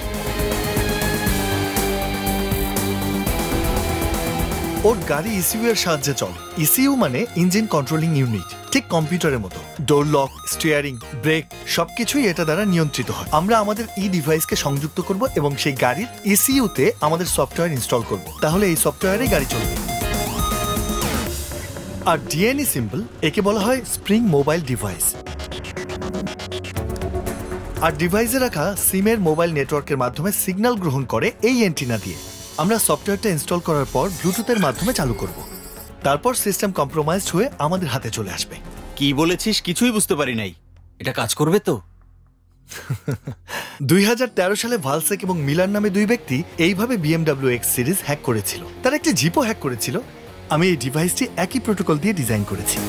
ওর গাড়ি ইসিইউ এর সাহায্যে চলে। ইসিইউ মানে ইঞ্জিন কন্ট্রোলিং ইউনিট, ঠিক কম্পিউটারের মতো। ডোর লক, স্টিয়ারিং, ব্রেক সবকিছুই এটা দ্বারা নিয়ন্ত্রিত হয়। আমরা আমাদের ডিভাইসকে সংযুক্ত করব এবং সেই গাড়ির ইসিইউ তে আমাদের সফটওয়্যার ইনস্টল করব। তাহলে এই সফটওয়্যারে গাড়ি চলবে। আর ডিএনএ সিম্বল, একে বলা হয় স্প্রিং মোবাইল ডিভাইস। আর ডিভাইসে রাখা সিমের মোবাইল নেটওয়ার্কের মাধ্যমে সিগন্যাল গ্রহণ করে এই অ্যান্টিনা দিয়ে। আমরা সফটওয়্যারটা ইনস্টল করার পর ব্লুটুথের মাধ্যমে চালু করব। তারপর সিস্টেম কম্প্রোমাইজড হয়ে আমাদের হাতে চলে আসবে। কি বলেছিস কিছুই বুঝতে পারি নাই। এটা কাজ করবে তো? 2013 সালে ভালসেক এবং মিলার নামে দুই ব্যক্তি এইভাবে BMW X সিরিজ হ্যাক করেছিল। তারা একটি জিপও হ্যাক করেছিল। আমি এই ডিভাইসটি একই প্রোটোকল দিয়ে ডিজাইন করেছি।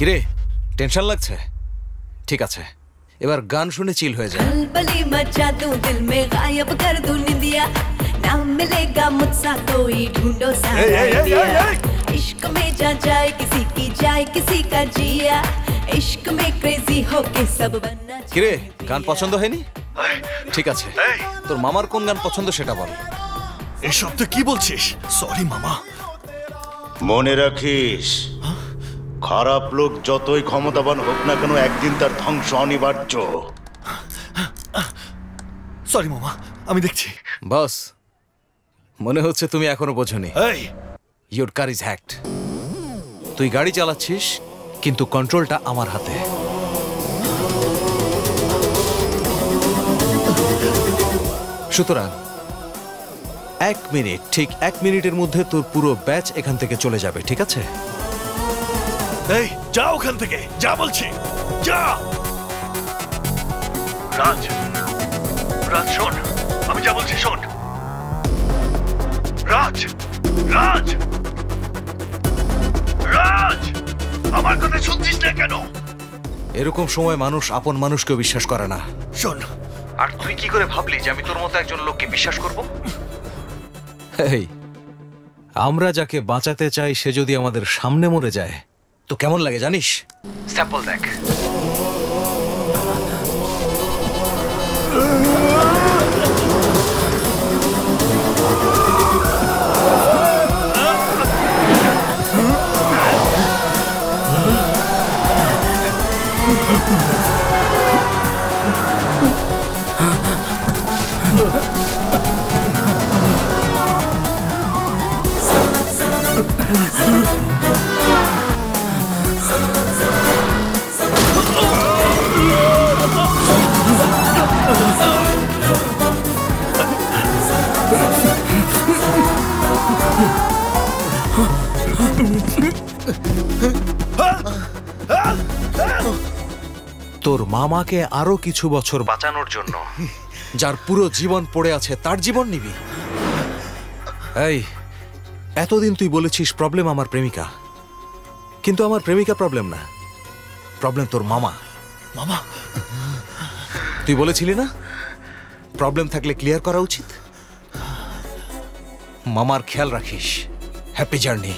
কিরে টেনশন লাগছে? ঠিক আছে, এবার গান শুনে চিল হয়ে যায়। बली मचा दूं दिल में गायब कर दूं निंदिया ना मिलेगा मुझसा कोई ढूंढो साया इश्क में जा जाए किसी की जाए किसी का जिया इश्क में क्रेजी होके सब बनना। কিরে গান পছন্দ হয়নি? ঠিক আছে, তোর মামার কোন গান পছন্দ সেটা বল। এসব তো কি বলছিস? সরি মামা। মনে রাখিস, খারাপ লোক যতই ক্ষমতাবান হোক না কেন একদিন তার ধ্বংস অনিবার্য। সরি মামা, আমি দেখছি। বস, মনে হচ্ছে তুমি এখনো বোঝনি। Your car is hacked. তুই গাড়ি চালাচ্ছিস কিন্তু কন্ট্রোলটা আমার হাতে। সুতরাং 1 মিনিট, ঠিক 1 মিনিটের মধ্যে তোর পুরো ব্যাচ এখান থেকে চলে যাবে, ঠিক আছে? এই যা ওখান থেকে, যা বলছি, যা। রাজ, রাজ শোন, আমি যা বলছি শোন। রাজ, রাজ, রাজ, আমার কথা শুনছিস না কেন? এরকম সময় মানুষ আপন মানুষকেও বিশ্বাস করে না। শোন, আর তুই কি করে ভাবলি যে আমি তোর মতো একজন লোককে বিশ্বাস করব? এই, আমরা যাকে বাঁচাতে চাই সে যদি আমাদের সামনে মরে যায় তো কেমন লাগে জানিস? স্যাম্পল দেখ। তোর মামাকে আরো কিছু বছর বাঁচানোর জন্য যার পুরো জীবন পড়ে আছে তার জীবন নিবি? এই, এতদিন তুই বলেছিস প্রবলেম আমার প্রেমিকা, কিন্তু আমার প্রেমিকা প্রবলেম না, প্রবলেম তোর মামা। মামা, তুই বলেছিলি না প্রবলেম থাকলে ক্লিয়ার করা উচিত? মামার খেয়াল রাখিস। Happy journey.